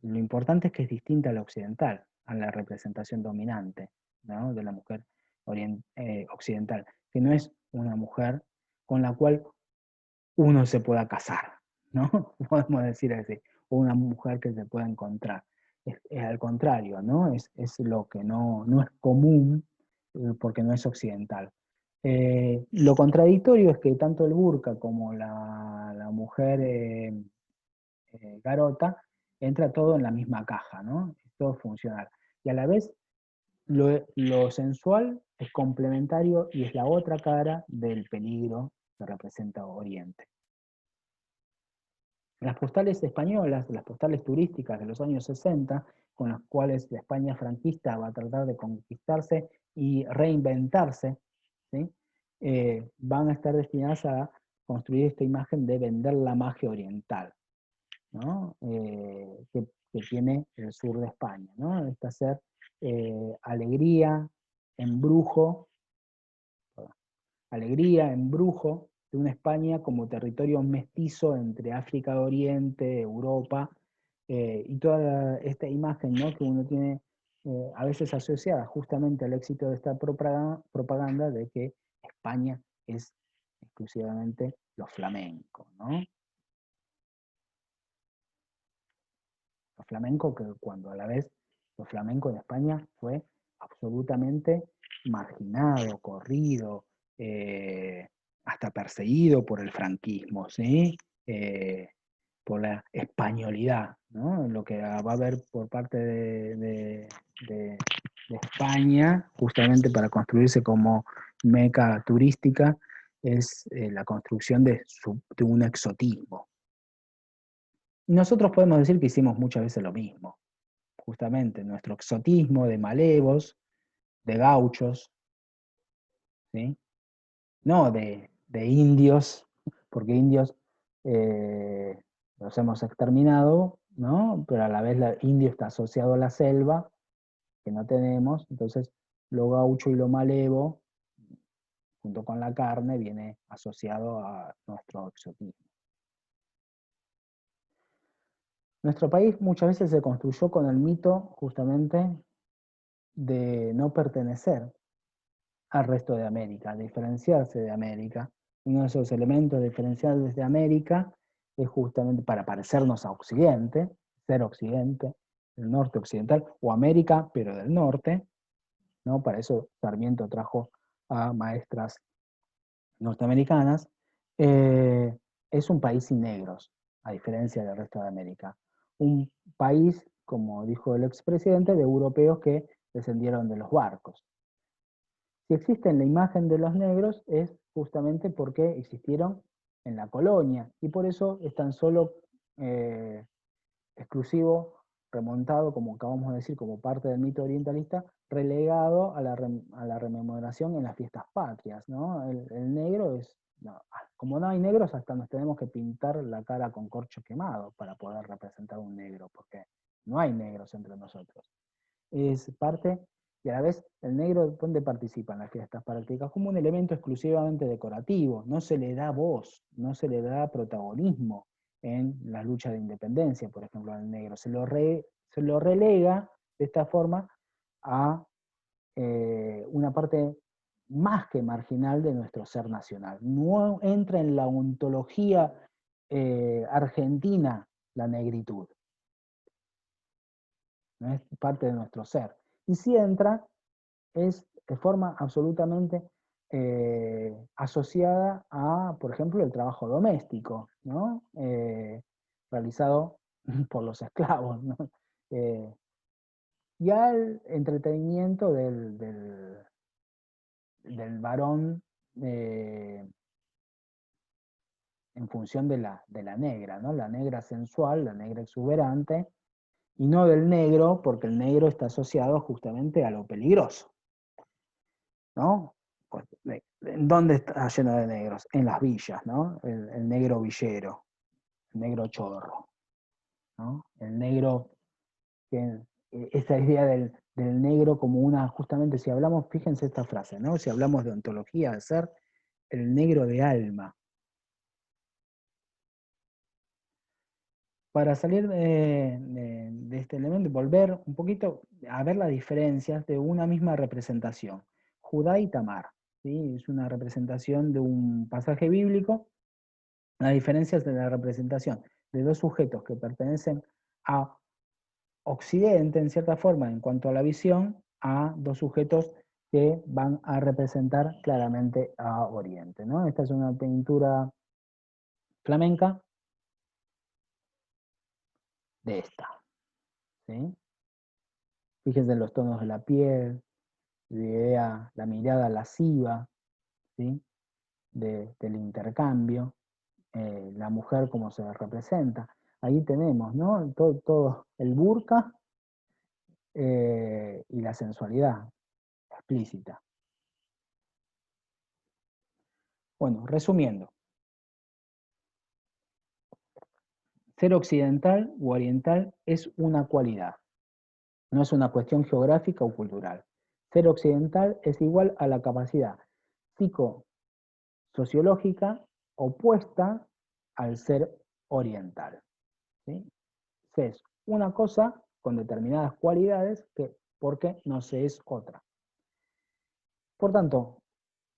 Lo importante es que es distinta a la occidental, a la representación dominante, ¿no? De la mujer occidental, que no es una mujer con la cual uno se pueda casar, ¿no? Podemos decir así, o una mujer que se pueda encontrar. Es al contrario, ¿no? Es lo que no es común porque no es occidental. Lo contradictorio es que tanto el burka como la mujer garota entra todo en la misma caja, ¿no? Es todo funcional. Y a la vez lo sensual es complementario y es la otra cara del peligro que representa Oriente. Las postales españolas, las postales turísticas de los años 60, con las cuales la España franquista va a tratar de conquistarse y reinventarse, ¿sí? Van a estar destinadas a construir esta imagen de vender la magia oriental, ¿no? Que tiene el sur de España, ¿no? Esta ser alegría, embrujo, alegría, embrujo de una España como territorio mestizo entre África de Oriente, Europa, y toda esta imagen, ¿no? Que uno tiene a veces asociada justamente al éxito de esta propaganda de que España es exclusivamente lo flamenco, ¿no? Lo flamenco que cuando a la vez lo flamenco en España fue absolutamente marginado, corrido, hasta perseguido por el franquismo, ¿sí? Eh, por la españolidad, ¿no? Lo que va a haber por parte de España, justamente para construirse como meca turística, es la construcción de un exotismo. Nosotros podemos decir que hicimos muchas veces lo mismo, justamente nuestro exotismo de malevos, de gauchos, ¿sí? No de indios, porque indios los hemos exterminado, ¿no? Pero a la vez el indio está asociado a la selva, que no tenemos, entonces lo gaucho y lo malevo, junto con la carne, viene asociado a nuestro exotismo. Nuestro país muchas veces se construyó con el mito justamente de no pertenecer al resto de América, diferenciarse de América. Uno de esos elementos diferenciales de América es justamente para parecernos a Occidente, ser Occidente, el norte occidental, o América, pero del norte, ¿no? Para eso Sarmiento trajo a maestras norteamericanas. Es un país sin negros, a diferencia del resto de América. Un país, como dijo el expresidente, de europeos que descendieron de los barcos. Si existe en la imagen de los negros es justamente porque existieron en la colonia y por eso es tan solo exclusivo, remontado, como acabamos de decir, como parte del mito orientalista, relegado a la rememoración en las fiestas patrias, ¿no? El negro es, no, como no hay negros, hasta nos tenemos que pintar la cara con corcho quemado para poder representar un negro, porque no hay negros entre nosotros. Es parte, y a la vez el negro, ¿dónde participa en las fiestas prácticas? Como un elemento exclusivamente decorativo, no se le da voz, no se le da protagonismo en la lucha de independencia, por ejemplo, al negro. Se lo relega de esta forma a una parte más que marginal de nuestro ser nacional. No entra en la ontología argentina la negritud, no es parte de nuestro ser. Y si entra, es de forma absolutamente asociada a, por ejemplo, el trabajo doméstico, ¿no? Realizado por los esclavos, ¿no? Y al entretenimiento del varón en función de la negra, ¿no? La negra sensual, la negra exuberante, y no del negro, porque el negro está asociado justamente a lo peligroso, ¿no? Pues, ¿en dónde está lleno de negros? En las villas, ¿no? El negro villero, el negro chorro, ¿no? El negro, esa idea del negro como una, justamente si hablamos, fíjense esta frase, ¿no? Si hablamos de ontología, de ser el negro de alma. Para salir de este elemento y volver un poquito a ver las diferencias de una misma representación. Judá y Tamar, ¿sí? Es una representación de un pasaje bíblico. Las diferencias de la representación de dos sujetos que pertenecen a Occidente, en cierta forma, en cuanto a la visión, a dos sujetos que van a representar claramente a Oriente, ¿no? Esta es una pintura flamenca de esta, ¿sí? Fíjense en los tonos de la piel, la mirada lasciva, ¿sí? Del intercambio, la mujer como se representa. Ahí tenemos, ¿no? Todo el burka y la sensualidad explícita. Bueno, resumiendo, ser occidental u oriental es una cualidad, no es una cuestión geográfica o cultural. Ser occidental es igual a la capacidad psicosociológica opuesta al ser oriental, ¿sí? Se es una cosa con determinadas cualidades porque no se es otra. Por tanto,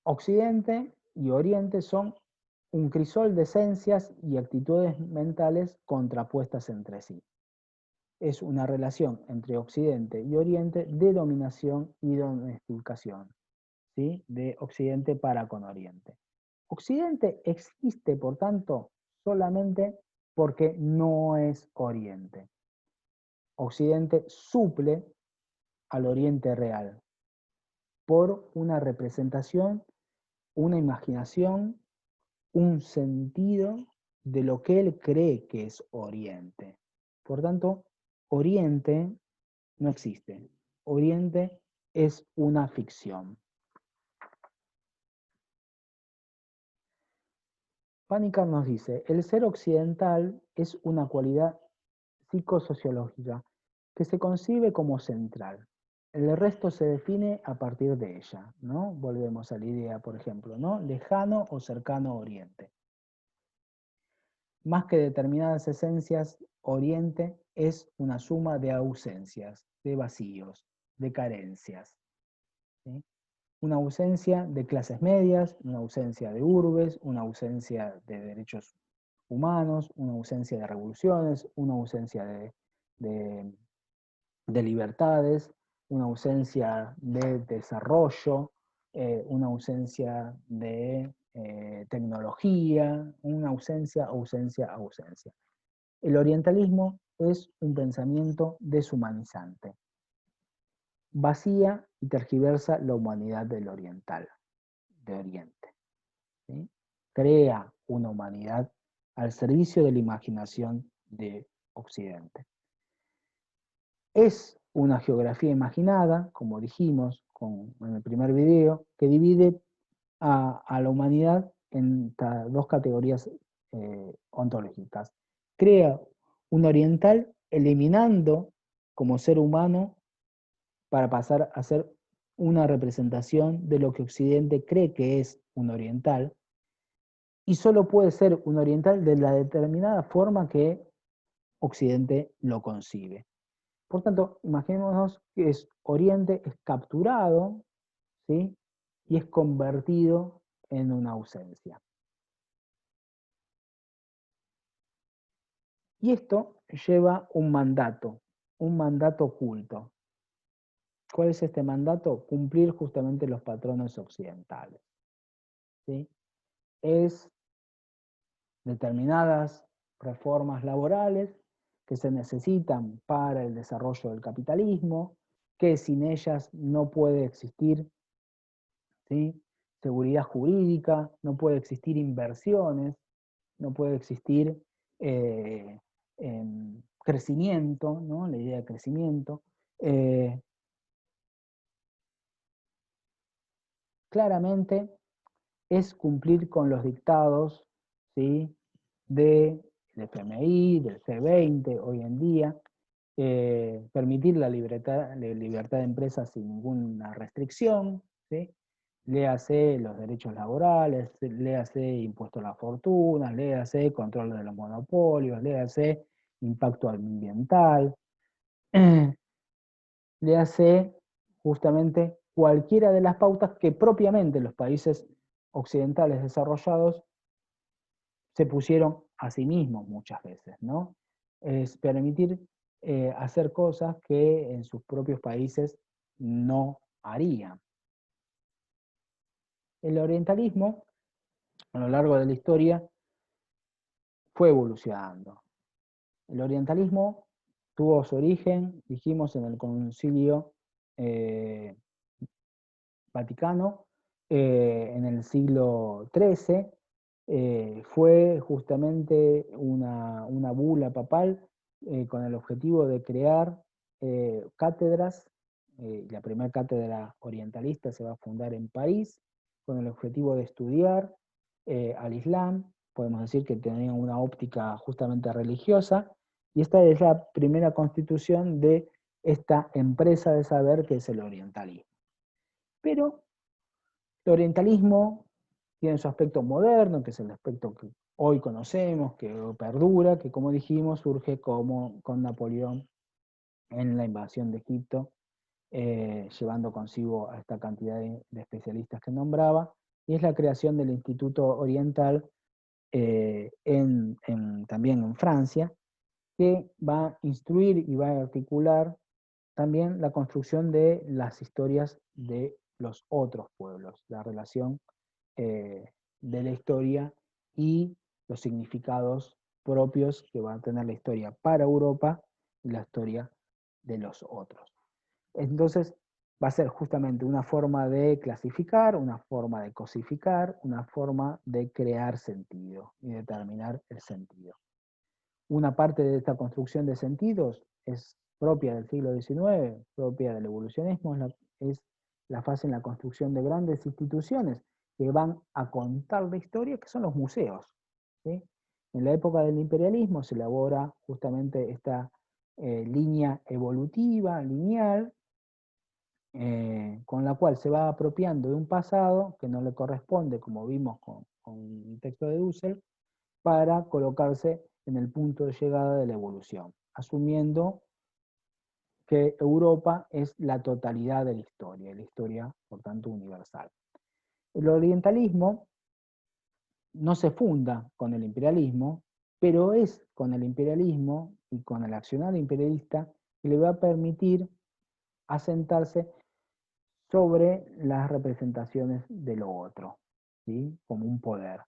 Occidente y Oriente son un crisol de esencias y actitudes mentales contrapuestas entre sí. Es una relación entre Occidente y Oriente de dominación y domesticación, ¿sí? De Occidente para con Oriente. Occidente existe, por tanto, solamente porque no es Oriente. Occidente suple al Oriente real por una representación, una imaginación, un sentido de lo que él cree que es Oriente. Por tanto, Oriente no existe. Oriente es una ficción. Panikar nos dice, el ser occidental es una cualidad psicosociológica que se concibe como central. El resto se define a partir de ella, ¿no? Volvemos a la idea, por ejemplo, ¿no? Lejano o cercano Oriente. Más que determinadas esencias, Oriente es una suma de ausencias, de vacíos, de carencias. ¿Sí? Una ausencia de clases medias, una ausencia de urbes, una ausencia de derechos humanos, una ausencia de revoluciones, una ausencia de libertades, una ausencia de desarrollo, una ausencia de tecnología, una ausencia, ausencia, ausencia. El orientalismo es un pensamiento deshumanizante, vacía y tergiversa la humanidad del oriental, de Oriente. ¿Sí? Crea una humanidad al servicio de la imaginación de Occidente. Es una geografía imaginada, como dijimos en el primer video, que divide a la humanidad en dos categorías ontológicas. Crea un oriental eliminando como ser humano para pasar a ser una representación de lo que Occidente cree que es un oriental, y solo puede ser un oriental de la determinada forma que Occidente lo concibe. Por tanto, imaginémonos que es Oriente, es capturado, ¿sí? Y es convertido en una ausencia. Y esto lleva un mandato oculto. ¿Cuál es este mandato? Cumplir justamente los patrones occidentales. ¿Sí? Es determinadas reformas laborales que se necesitan para el desarrollo del capitalismo, que sin ellas no puede existir, ¿sí?, seguridad jurídica, no puede existir inversiones, no puede existir crecimiento, ¿no?, la idea de crecimiento. Claramente es cumplir con los dictados, ¿sí?, del FMI, del G20 hoy en día, permitir la libertad de empresas sin ninguna restricción, ¿sí? Léase los derechos laborales, léase impuesto a la fortuna, léase control de los monopolios, léase impacto ambiental, léase justamente cualquiera de las pautas que propiamente los países occidentales desarrollados se pusieron a sí mismos muchas veces, ¿no? Es permitir hacer cosas que en sus propios países no harían. El orientalismo, a lo largo de la historia, fue evolucionando. El orientalismo tuvo su origen, dijimos, en el Concilio Vaticano, en el siglo XIII. Fue justamente una bula papal con el objetivo de crear cátedras. La primera cátedra orientalista se va a fundar en París, con el objetivo de estudiar al Islam. Podemos decir que tenían una óptica justamente religiosa, y esta es la primera constitución de esta empresa de saber que es el orientalismo. Pero el orientalismo tiene su aspecto moderno, que es el aspecto que hoy conocemos, que perdura, que como dijimos surge como con Napoleón en la invasión de Egipto, llevando consigo a esta cantidad de especialistas que nombraba, y es la creación del Instituto Oriental también en Francia, que va a instruir y va a articular también la construcción de las historias de los otros pueblos, la relación de la historia y los significados propios que va a tener la historia para Europa y la historia de los otros. Entonces, va a ser justamente una forma de clasificar, una forma de cosificar, una forma de crear sentido y determinar el sentido. Una parte de esta construcción de sentidos es propia del siglo XIX, propia del evolucionismo, es la fase en la construcción de grandes instituciones que van a contar la historia, que son los museos. ¿Sí? En la época del imperialismo se elabora justamente esta línea evolutiva, lineal, con la cual se va apropiando de un pasado que no le corresponde, como vimos con el texto de Dussel, para colocarse en el punto de llegada de la evolución, asumiendo que Europa es la totalidad de la historia, por tanto, universal. El orientalismo no se funda con el imperialismo, pero es con el imperialismo y con el accionar imperialista que le va a permitir asentarse sobre las representaciones de lo otro, ¿sí? Como un poder.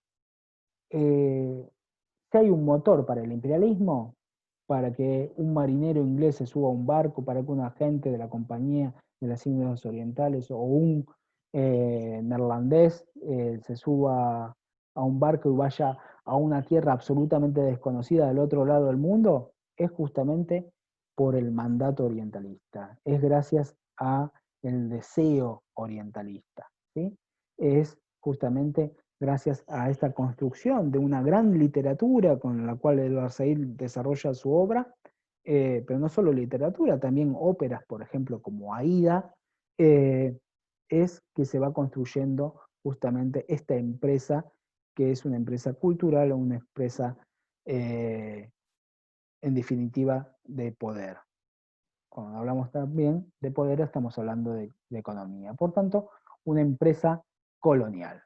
Si hay un motor para el imperialismo, para que un marinero inglés se suba a un barco, para que un agente de la compañía de las Indias Orientales o un neerlandés se suba a un barco y vaya a una tierra absolutamente desconocida del otro lado del mundo, es justamente por el mandato orientalista, es gracias a el deseo orientalista, ¿sí? Es justamente gracias a esta construcción de una gran literatura con la cual Edward Said desarrolla su obra, pero no solo literatura, también óperas, por ejemplo, como Aida, es que se va construyendo justamente esta empresa, que es una empresa cultural o una empresa, en definitiva, de poder. Cuando hablamos también de poder, estamos hablando de economía. Por tanto, una empresa colonial,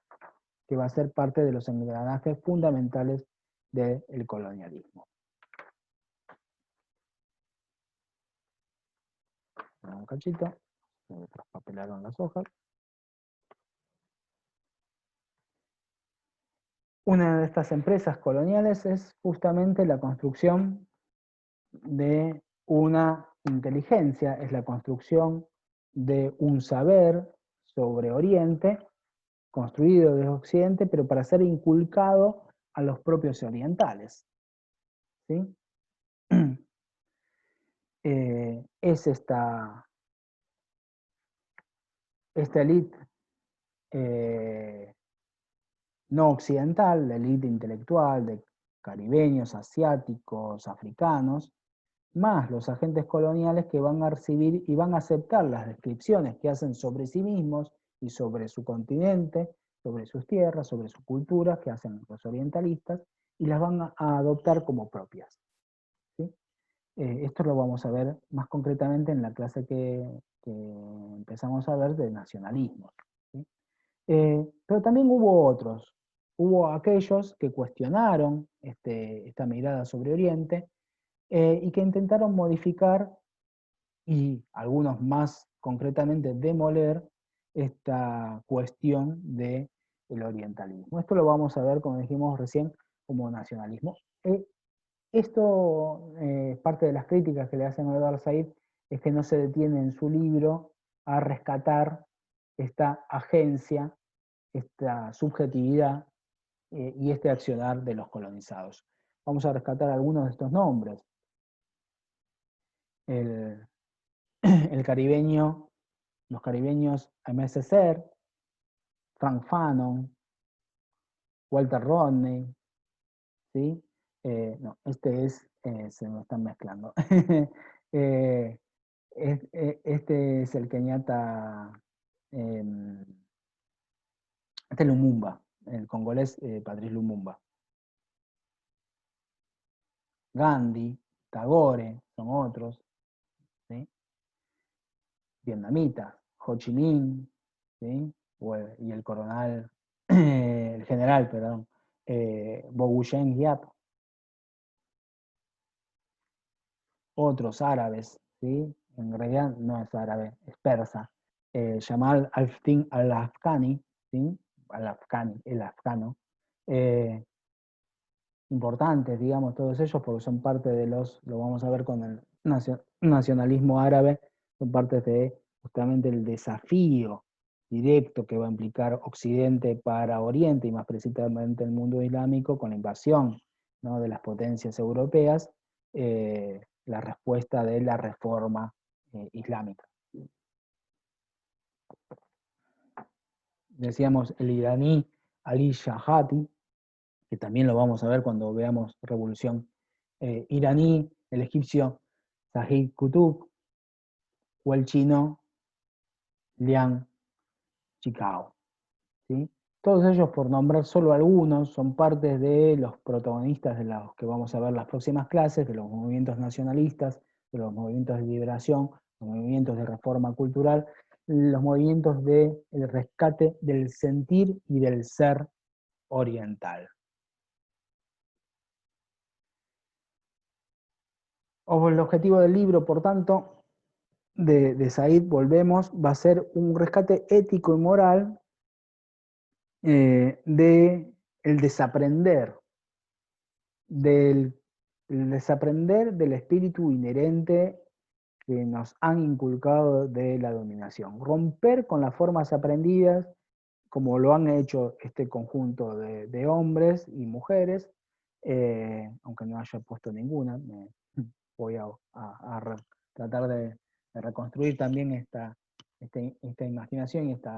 que va a ser parte de los engranajes fundamentales del colonialismo. Un cachito, se me traspapelaron las hojas. Una de estas empresas coloniales es justamente la construcción de una inteligencia, es la construcción de un saber sobre Oriente, construido desde Occidente, pero para ser inculcado a los propios orientales, ¿sí? Es esta élite no occidental, la élite intelectual de caribeños, asiáticos, africanos, más los agentes coloniales que van a recibir y van a aceptar las descripciones que hacen sobre sí mismos y sobre su continente, sobre sus tierras, sobre su cultura, que hacen los orientalistas, y las van a adoptar como propias, ¿sí? Esto lo vamos a ver más concretamente en la clase que empezamos a ver de nacionalismo, ¿sí? Pero también hubo aquellos que cuestionaron esta mirada sobre Oriente y que intentaron modificar y algunos más concretamente demoler esta cuestión del orientalismo. Esto lo vamos a ver, como dijimos recién, como nacionalismo. Esto, parte de las críticas que le hacen a Edward Said, es que no se detiene en su libro a rescatar esta agencia, esta subjetividad y este accionar de los colonizados. Vamos a rescatar algunos de estos nombres. El, el caribeño, los caribeños Aimé Césaire, Frank Fanon, Walter Rodney, ¿sí? No, se me están mezclando. Este es el Kenyatta, este es Lumumba, el congolés Patrice Lumumba. Gandhi, Tagore, son otros, ¿sí? Vietnamitas, Ho Chi Minh, ¿sí? Y el coronel, el general, perdón, Bogushen Giap, otros árabes, ¿sí? En realidad no es árabe, es persa, Jamal al-Din al-Afghani, ¿sí? Al-Afghani, el afgano, eh, importantes, digamos, todos ellos, porque son parte de lo vamos a ver con el nacionalismo árabe, son parte de justamente el desafío directo que va a implicar Occidente para Oriente, y más precisamente el mundo islámico, con la invasión, ¿no?, de las potencias europeas, la respuesta de la reforma islámica. Decíamos el iraní Ali Shahati, que también lo vamos a ver cuando veamos Revolución iraní, el egipcio Zahid Qutb, o el chino Liang Chicao, ¿sí? Todos ellos, por nombrar solo algunos, son parte de los protagonistas de los que vamos a ver las próximas clases, de los movimientos nacionalistas, de los movimientos de liberación, los movimientos de reforma cultural, los movimientos de el rescate del sentir y del ser oriental. El objetivo del libro, por tanto, de Said, volvemos, va a ser un rescate ético y moral de el desaprender, del desaprender del espíritu inherente que nos han inculcado de la dominación. Romper con las formas aprendidas, como lo han hecho este conjunto de hombres y mujeres, aunque no haya puesto ninguna, voy a tratar de reconstruir también esta imaginación y este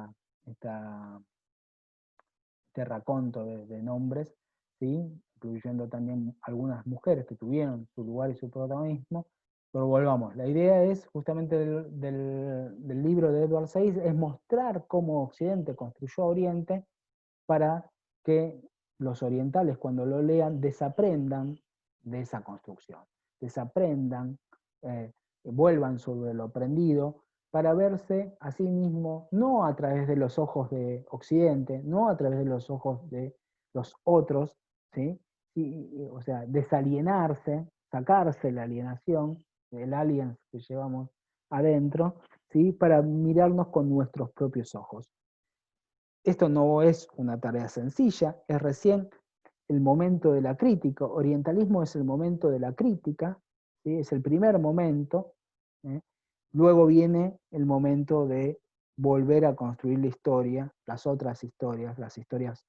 raconto de nombres, ¿sí? Incluyendo también algunas mujeres que tuvieron su lugar y su protagonismo. Pero volvamos, la idea es justamente del libro de Edward Said, es mostrar cómo Occidente construyó a Oriente para que los orientales cuando lo lean desaprendan de esa construcción, desaprendan, eh, vuelvan sobre lo aprendido para verse a sí mismo no a través de los ojos de Occidente, no a través de los ojos de los otros, ¿sí? O sea, desalienarse, sacarse la alienación, el aliens que llevamos adentro, ¿sí? Para mirarnos con nuestros propios ojos. Esto no es una tarea sencilla, es recién el momento de la crítica. Orientalismo es el momento de la crítica, ¿sí? Es el primer momento. ¿eh? Luego viene el momento de volver a construir la historia, las otras historias, las historias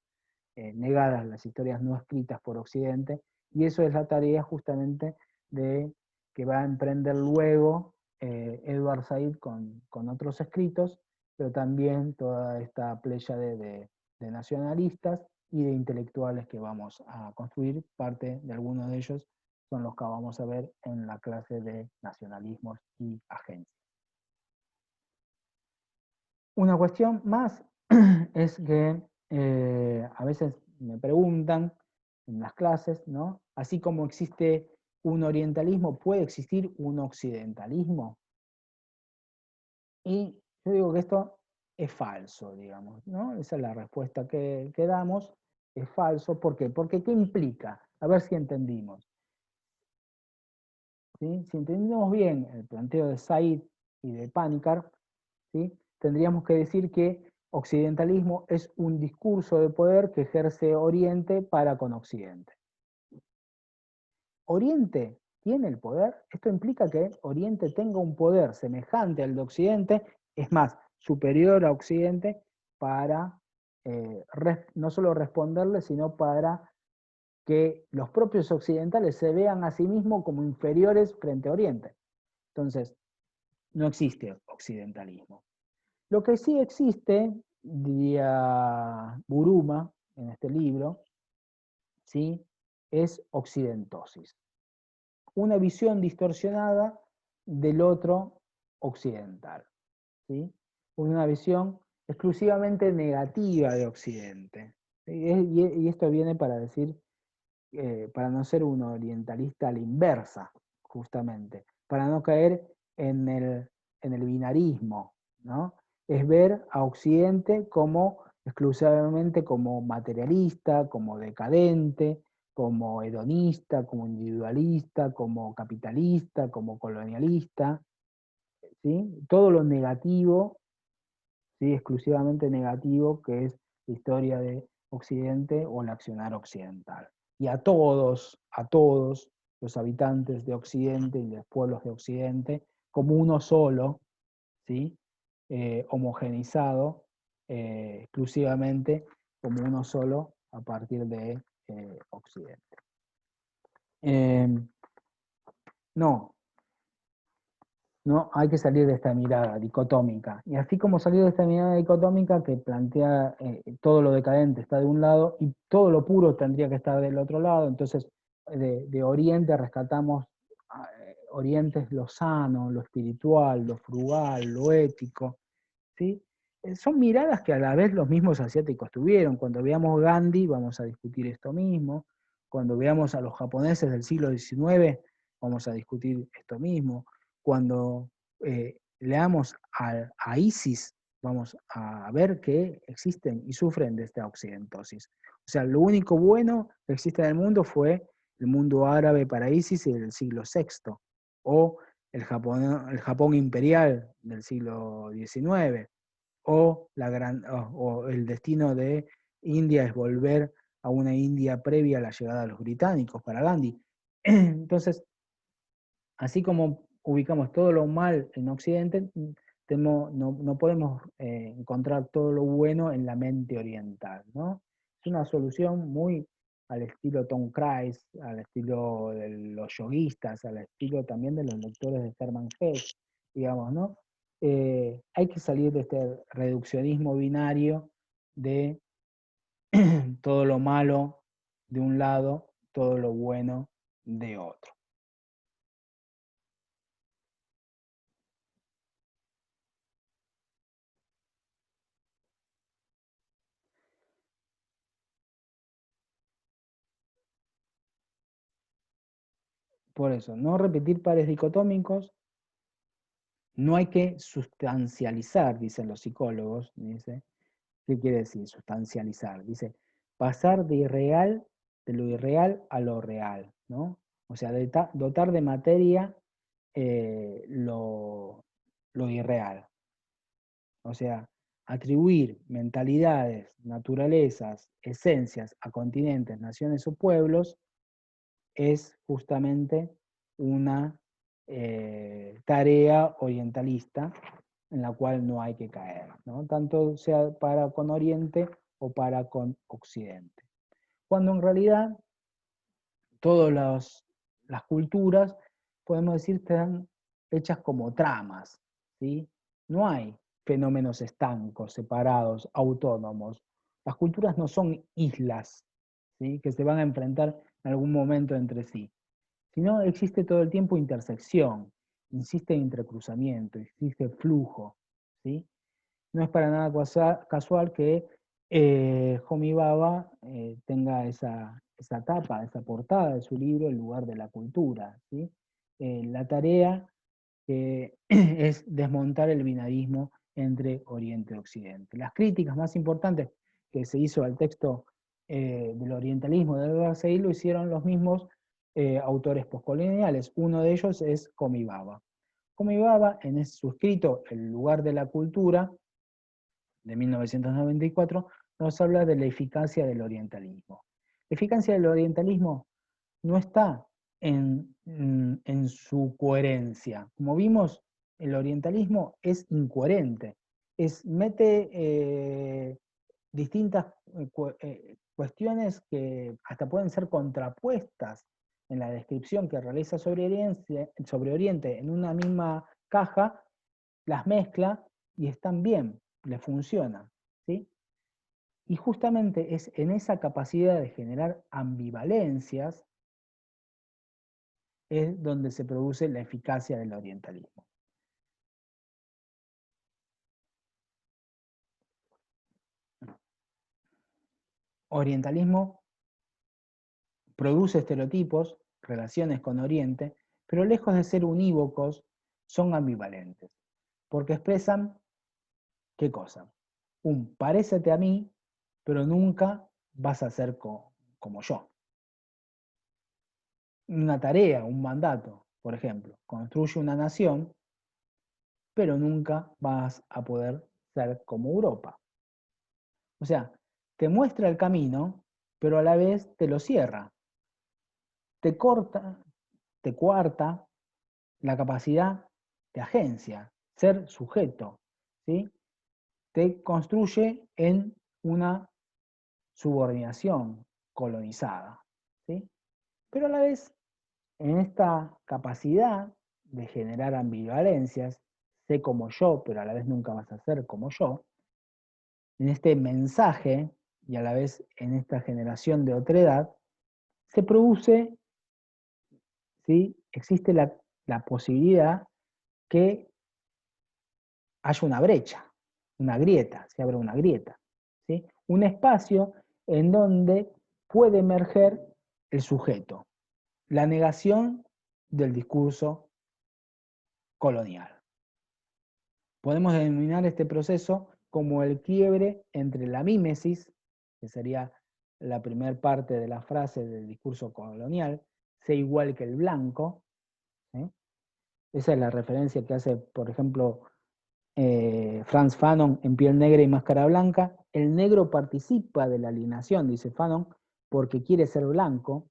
negadas, las historias no escritas por Occidente, y eso es la tarea justamente de que va a emprender luego Edward Said con otros escritos, pero también toda esta playa de nacionalistas y de intelectuales que vamos a construir. Parte de algunos de ellos son los que vamos a ver en la clase de nacionalismos y agencias. Una cuestión más es que a veces me preguntan en las clases, ¿no? Así como existe un orientalismo, ¿puede existir un occidentalismo? Y yo digo que esto es falso, digamos, ¿no? Esa es la respuesta que damos, es falso. ¿Por qué? Porque ¿qué implica? A ver si entendimos. ¿Sí? Si entendemos bien el planteo de Said y de Panikkar, ¿sí? Tendríamos que decir que occidentalismo es un discurso de poder que ejerce Oriente para con Occidente. Oriente tiene el poder, esto implica que Oriente tenga un poder semejante al de Occidente, es más, superior a Occidente, para no solo responderle, sino para que los propios occidentales se vean a sí mismos como inferiores frente a Oriente. Entonces, no existe occidentalismo. Lo que sí existe, diría Buruma en este libro, ¿sí? Es occidentosis. Una visión distorsionada del otro occidental. ¿Sí? Una visión exclusivamente negativa de Occidente. Y esto viene para decir, para no ser un orientalista a la inversa, justamente, para no caer en el binarismo, ¿no? Es ver a Occidente como exclusivamente como materialista, como decadente, como hedonista, como individualista, como capitalista, como colonialista, ¿sí? Todo lo negativo, ¿sí? Exclusivamente negativo, que es la historia de Occidente o el accionar occidental. Y a todos los habitantes de Occidente y de los pueblos de Occidente, como uno solo, ¿sí? Homogenizado exclusivamente como uno solo a partir de Occidente. No, ¿no? Hay que salir de esta mirada dicotómica. Y así como salir de esta mirada dicotómica que plantea todo lo decadente está de un lado y todo lo puro tendría que estar del otro lado, entonces de Oriente rescatamos, Oriente es lo sano, lo espiritual, lo frugal, lo ético, ¿sí? Son miradas que a la vez los mismos asiáticos tuvieron. Cuando veamos Gandhi vamos a discutir esto mismo. Cuando veamos a los japoneses del siglo XIX vamos a discutir esto mismo. Cuando leamos a ISIS vamos a ver que existen y sufren de esta occidentosis. O sea, lo único bueno que existe en el mundo fue el mundo árabe para ISIS del siglo VI, o el Japón imperial del siglo XIX, o el destino de India es volver a una India previa a la llegada de los británicos para Gandhi. Entonces, así como ubicamos todo lo mal en Occidente, no podemos encontrar todo lo bueno en la mente oriental, ¿no? Es una solución muy al estilo Tom Cruise, al estilo de los yoguistas, al estilo también de los lectores de Hermann Hesse, digamos, ¿no? Hay que salir de este reduccionismo binario de todo lo malo de un lado, todo lo bueno de otro. Por eso, no repetir pares dicotómicos, no hay que sustancializar, dicen los psicólogos. Dice, ¿qué quiere decir sustancializar? Dice, pasar de lo irreal a lo real, ¿no? O sea, dotar de materia eh, lo, lo irreal. O sea, atribuir mentalidades, naturalezas, esencias a continentes, naciones o pueblos es justamente una tarea orientalista en la cual no hay que caer, ¿no? Tanto sea para con Oriente o para con Occidente. Cuando en realidad todas las culturas, podemos decir, están hechas como tramas, ¿sí? No hay fenómenos estancos, separados, autónomos. Las culturas no son islas, ¿sí? Que se van a enfrentar en algún momento entre sí, sino existe todo el tiempo intersección, existe entrecruzamiento, existe flujo, ¿sí? No es para nada casual que Homi Bhabha tenga esa tapa, esa portada de su libro, El lugar de la cultura, ¿sí? La tarea es desmontar el binarismo entre Oriente y Occidente. Las críticas más importantes que se hizo al texto del orientalismo de Edward Said lo hicieron los mismos autores postcoloniales. Uno de ellos es Homi Bhabha. Homi Bhabha, en su escrito El lugar de la cultura, de 1994, nos habla de la eficacia del orientalismo. La eficacia del orientalismo no está en su coherencia. Como vimos, el orientalismo es incoherente, mete distintas cuestiones que hasta pueden ser contrapuestas en la descripción que realiza sobre Oriente en una misma caja, las mezcla y están bien, le funciona, ¿sí? Y justamente es en esa capacidad de generar ambivalencias es donde se produce la eficacia del orientalismo. Orientalismo produce estereotipos, relaciones con Oriente, pero lejos de ser unívocos, son ambivalentes, porque expresan, ¿qué cosa? Un parécete a mí, pero nunca vas a ser como yo. Una tarea, un mandato, por ejemplo, construye una nación, pero nunca vas a poder ser como Europa. O sea, te muestra el camino, pero a la vez te lo cierra. Te corta, te coarta la capacidad de agencia, ser sujeto, ¿sí? Te construye en una subordinación colonizada, ¿sí? Pero a la vez, en esta capacidad de generar ambivalencias, sé como yo, pero a la vez nunca vas a ser como yo, en este mensaje y a la vez en esta generación de otredad, se produce, ¿sí? Existe la posibilidad que haya una brecha, una grieta, se abre una grieta, ¿sí? Un espacio en donde puede emerger el sujeto, la negación del discurso colonial. Podemos denominar este proceso como el quiebre entre la mímesis, que sería la primera parte de la frase del discurso colonial, sé igual que el blanco. ¿Sí? Esa es la referencia que hace, por ejemplo, Frantz Fanon en Piel Negra y Máscara Blanca. El negro participa de la alienación, dice Fanon, porque quiere ser blanco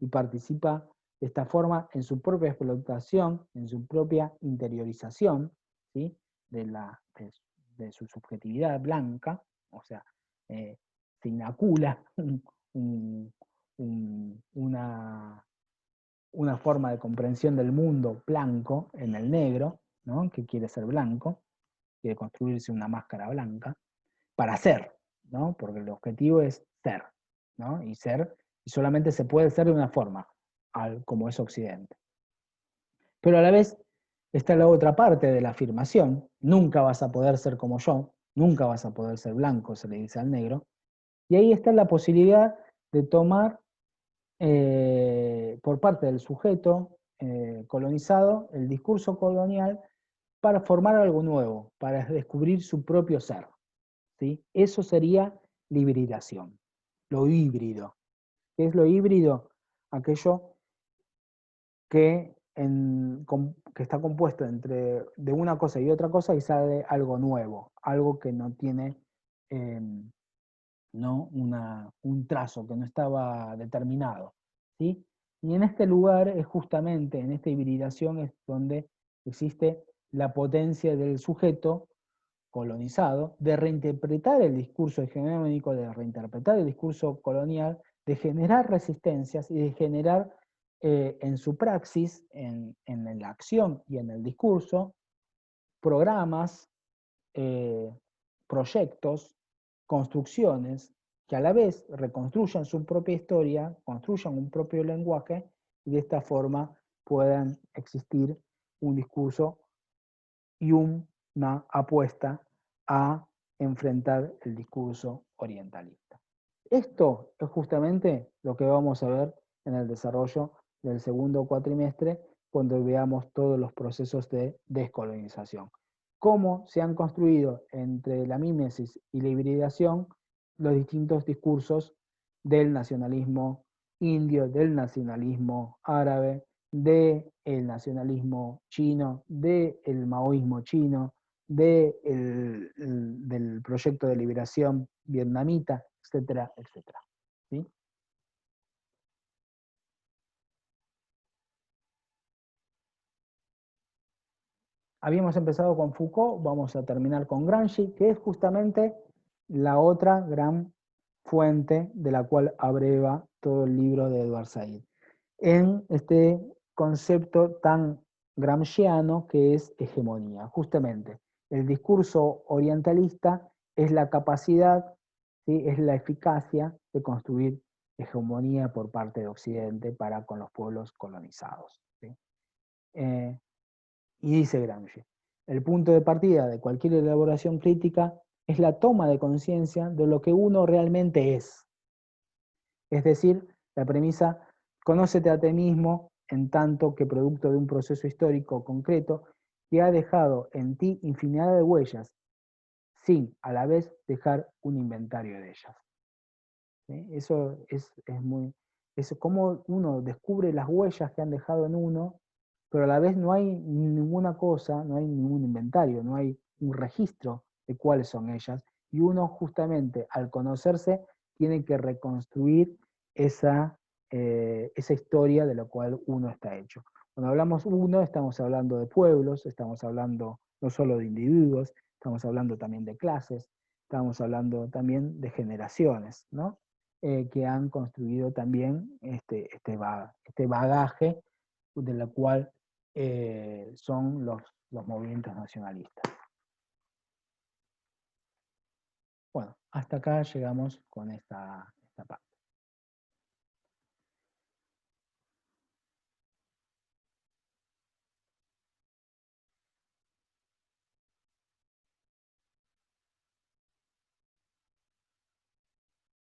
y participa de esta forma en su propia explotación, en su propia interiorización, ¿sí? de su subjetividad blanca, o sea, se inocula una forma de comprensión del mundo blanco en el negro, ¿no? Que quiere ser blanco, quiere construirse una máscara blanca, para ser, ¿no? Porque el objetivo es ser, ¿no? Y ser, y solamente se puede ser de una forma, como es Occidente. Pero a la vez está la otra parte de la afirmación, nunca vas a poder ser como yo, nunca vas a poder ser blanco, se le dice al negro, y ahí está la posibilidad de tomar por parte del sujeto colonizado el discurso colonial para formar algo nuevo, para descubrir su propio ser. ¿Sí? Eso sería la hibridación, lo híbrido. ¿Qué es lo híbrido? Aquello que, que está compuesto de una cosa y otra cosa y sale algo nuevo, algo que no tiene ¿no? un trazo, que no estaba determinado. ¿Sí? Y en este lugar es justamente, en esta hibridación es donde existe la potencia del sujeto colonizado de reinterpretar el discurso hegemónico, de reinterpretar el discurso colonial, de generar resistencias y de generar en su praxis, en la acción y en el discurso, programas, proyectos, construcciones que a la vez reconstruyan su propia historia, construyan un propio lenguaje y de esta forma puedan existir un discurso y una apuesta a enfrentar el discurso orientalista. Esto es justamente lo que vamos a ver en el desarrollo del segundo cuatrimestre cuando veamos todos los procesos de descolonización. Cómo se han construido entre la mímesis y la hibridación los distintos discursos del nacionalismo indio, del nacionalismo árabe, del nacionalismo chino, del maoísmo chino, del proyecto de liberación vietnamita, etcétera, etcétera. ¿Sí? Habíamos empezado con Foucault, vamos a terminar con Gramsci, que es justamente la otra gran fuente de la cual abreva todo el libro de Edward Said, en este concepto tan gramsciano que es hegemonía. Justamente, el discurso orientalista es la capacidad, ¿sí? Es la eficacia de construir hegemonía por parte de Occidente para con los pueblos colonizados. ¿Sí? Eh, y dice Gramsci, el punto de partida de cualquier elaboración crítica es la toma de conciencia de lo que uno realmente es. Es decir, la premisa, conócete a ti mismo en tanto que producto de un proceso histórico concreto que ha dejado en ti infinidad de huellas, sin a la vez dejar un inventario de ellas. ¿Sí? Eso es muy... Es como uno descubre las huellas que han dejado en uno, pero a la vez no hay ninguna cosa, no hay ningún inventario, no hay un registro de cuáles son ellas, y uno justamente al conocerse tiene que reconstruir esa historia de la cual uno está hecho. Cuando hablamos uno, estamos hablando de pueblos, estamos hablando no solo de individuos, estamos hablando también de clases, estamos hablando también de generaciones, ¿no? Que han construido también este bagaje de la cual son los movimientos nacionalistas. Bueno, hasta acá llegamos con esta parte.